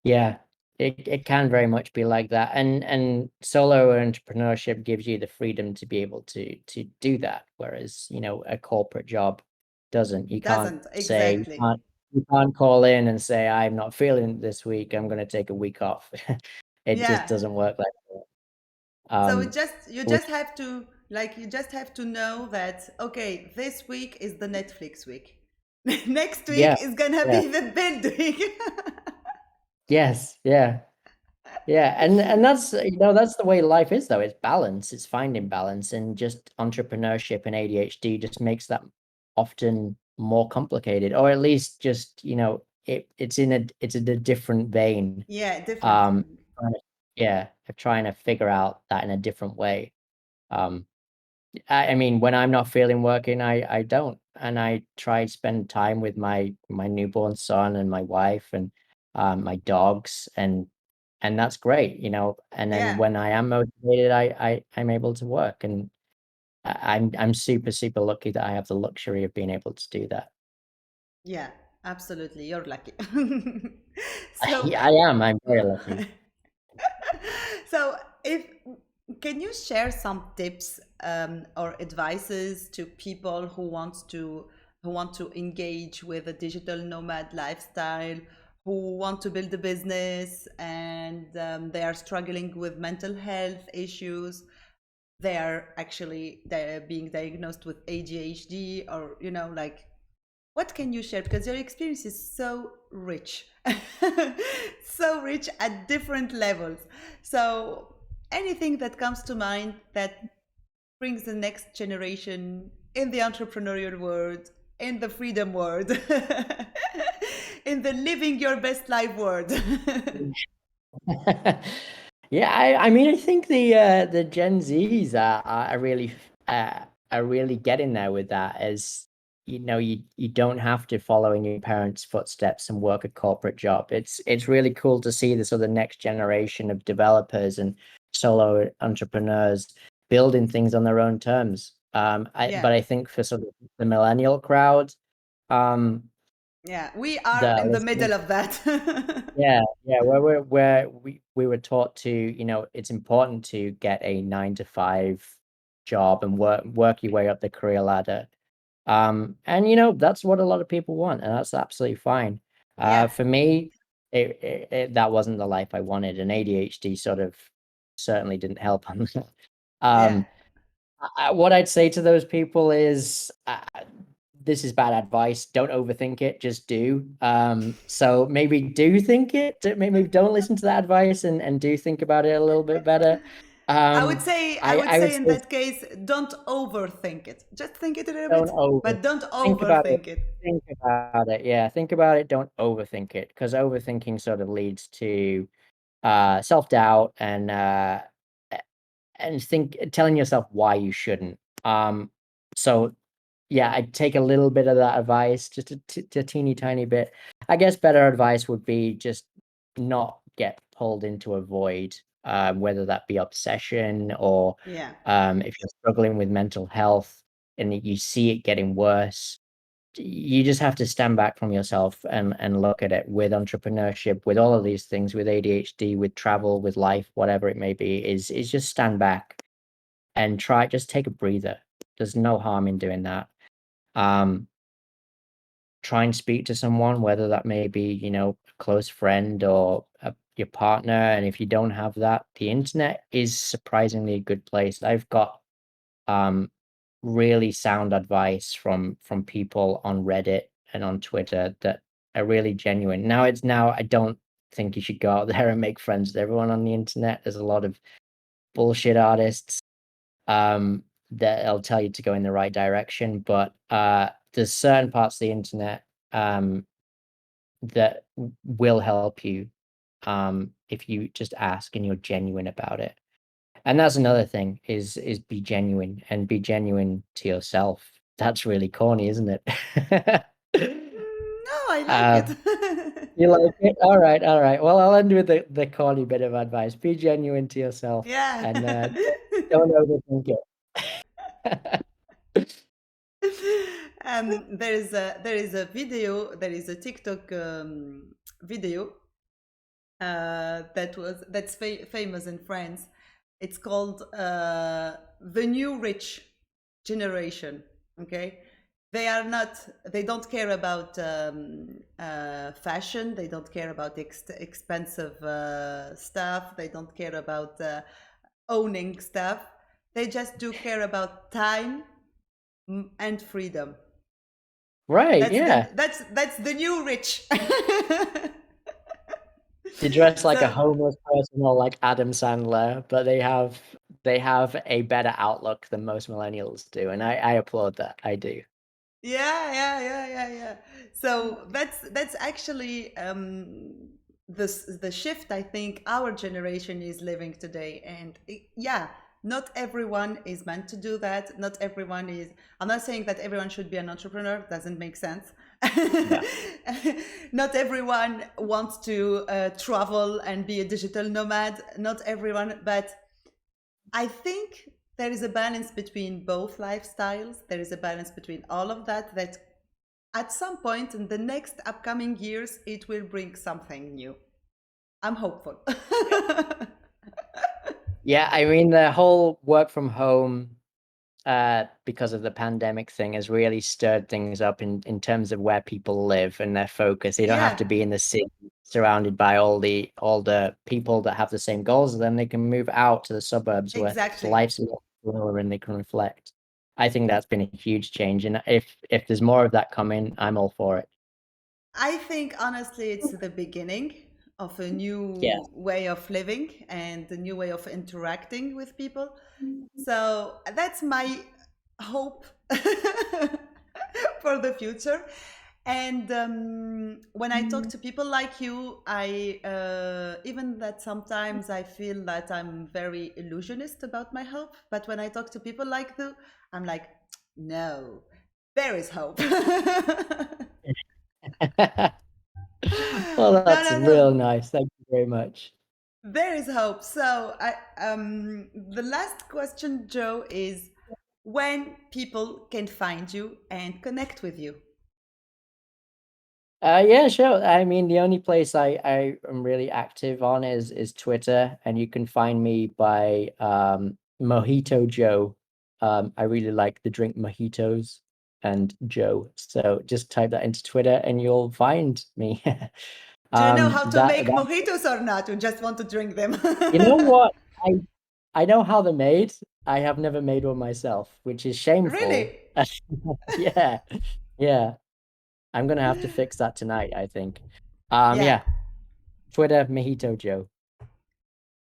Yeah, it can very much be like that, and solo entrepreneurship gives you the freedom to be able to do that, whereas a corporate job doesn't. You can't Doesn't say, exactly. you can't call in and say, I'm not feeling it this week, I'm going to take a week off. It just Yeah. doesn't work like that. So it just you Which, just have to like you just have to know that okay, this week is the Netflix week. Next yeah, week is gonna yeah, be the building. yes, yeah. Yeah, and that's that's the way life is though. It's balance. It's finding balance, and just entrepreneurship and ADHD just makes that often more complicated, or at least just it's in a different vein. Yeah, different. Um, trying to- yeah, of trying to figure out that in a different way. Um, I mean, when I'm not feeling working, I don't, and I try to spend time with my newborn son and my wife and my dogs, and that's great, And then Yeah, when I am motivated, I'm able to work, and I'm super super lucky that I have the luxury of being able to do that. yeah, absolutely. You're lucky. So, Yeah, I am. I'm very lucky. so if can you share some tips or advices to people who want to engage with a digital nomad lifestyle, who want to build a business and they are struggling with mental health issues? They're being diagnosed with ADHD, or like what can you share? Because your experience is so rich, so rich at different levels. So, anything that comes to mind that brings the next generation in the entrepreneurial world, in the freedom world, in the living your best life world. Yeah, I mean, I think the Gen Zs are really getting there with that. As you don't have to follow in your parents' footsteps and work a corporate job. It's really cool to see this other next generation of developers and solo entrepreneurs building things on their own terms. Yeah, But I think for sort of the millennial crowd, um, yeah, we are that in the listening. middle of that. Yeah, yeah, where we were taught to, it's important to get a 9 to 5 job and work your way up the career ladder. And that's what a lot of people want, and that's absolutely fine. Yeah, For me, that wasn't the life I wanted, and ADHD sort of certainly didn't help on that. yeah. Um, what I'd say to those people is, this is bad advice. Don't overthink it. Just do. So maybe do think it. Maybe don't listen to that advice and do think about it a little bit better. I would I would say in say that case, don't overthink it. Just think it a little don't bit, over but don't think about it. overthink it. Think about it. Yeah, think about it. Don't overthink it, because overthinking sort of leads to self-doubt and telling yourself why you shouldn't. So yeah, I'd take a little bit of that advice, just a teeny tiny bit. I guess better advice would be just not get pulled into a void, whether that be obsession or Yeah, if you're struggling with mental health and you see it getting worse. You just have to stand back from yourself and look at it. With entrepreneurship, with all of these things, with ADHD, with travel, with life, whatever it may be, is just stand back and just take a breather. There's no harm in doing that. Um, Try and speak to someone, whether that may be, a close friend or your partner. And if you don't have that, the internet is surprisingly a good place. I've got um, really sound advice from people on Reddit and on Twitter that are really genuine. Now I don't think you should go out there and make friends with everyone on the internet. There's a lot of bullshit artists that'll tell you to go in the right direction, but there's certain parts of the internet um that will help you if you just ask and you're genuine about it. And that's another thing, is be genuine, and be genuine to yourself. That's really corny, isn't it? no, I like uh, it. you like it? All right, all right. Well, I'll end with the corny bit of advice. Be genuine to yourself, Yeah. and don't overthink it. There is a TikTok video that's famous in France. It's called the new rich generation. Okay, they don't care about fashion. They don't care about expensive stuff. They don't care about owning stuff. They just do care about time and freedom. Right, yeah. That's the new rich. They dress like a So homeless person or like Adam Sandler, but they have a better outlook than most millennials do, and I applaud that. I do. yeah. So that's actually the shift I think our generation is living today. And yeah, not everyone is meant to do that. Not everyone is. I'm not saying that everyone should be an entrepreneur. Doesn't make sense. Yeah. Not everyone wants to travel and be a digital nomad. Not everyone, but I think there is a balance between both lifestyles. There is a balance between all of that, that at some point in the next upcoming years, it will bring something new. I'm hopeful. Yeah, I mean the whole work from home because of the pandemic thing has really stirred things up in terms of where people live and their focus. They don't have Yeah, to be in the city surrounded by all the people that have the same goals as them. They can move out to the suburbs where exactly. life's a lot slower and they can reflect. I think that's been a huge change. And if there's more of that coming, I'm all for it. I think honestly, it's the beginning of a Yeah. new way of living and a new way of interacting with people. So that's my hope for the future. And when I talk to people like you, I even that sometimes I feel that I'm very illusionist about my hope. But when I talk to people like you, I'm like, no, there is hope. Well, No, that's no, real no. nice. Thank you very much. There is hope. So the last question, Joe, is when people can find you and connect with you. Yeah, sure. I mean, the only place I am really active on is Twitter, and you can find me by Mojito Joe. I really like the drink mojitos and Joe. So just type that into Twitter and you'll find me. Do you know how to That make that mojitos or not? You just want to drink them. you know what? I know how they're made. I have never made one myself, which is shameful. Really? Yeah, yeah. I'm gonna have to fix that tonight, I think. Yeah. Yeah, Twitter, Mojito Joe.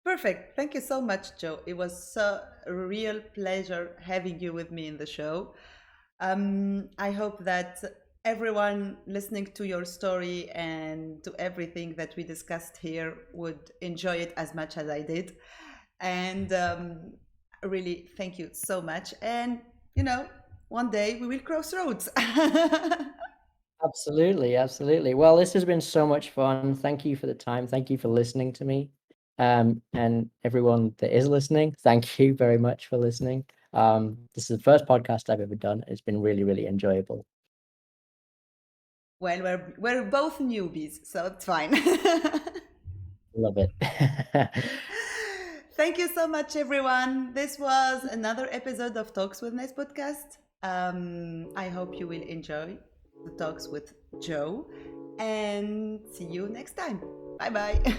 Perfect. Thank you so much, Joe. It was a real pleasure having you with me in the show. I hope that everyone listening to your story and to everything that we discussed here would enjoy it as much as I did. And really, thank you so much. And, one day we will cross roads. Absolutely, absolutely. Well, this has been so much fun. Thank you for the time. Thank you for listening to me. And everyone that is listening, thank you very much for listening. This is the first podcast I've ever done. It's been really, really enjoyable. Well, we're both newbies, so it's fine. Love it. Thank you so much, everyone. This was another episode of Talks with Ness podcast. I hope you will enjoy the talks with Joe and see you next time. Bye bye.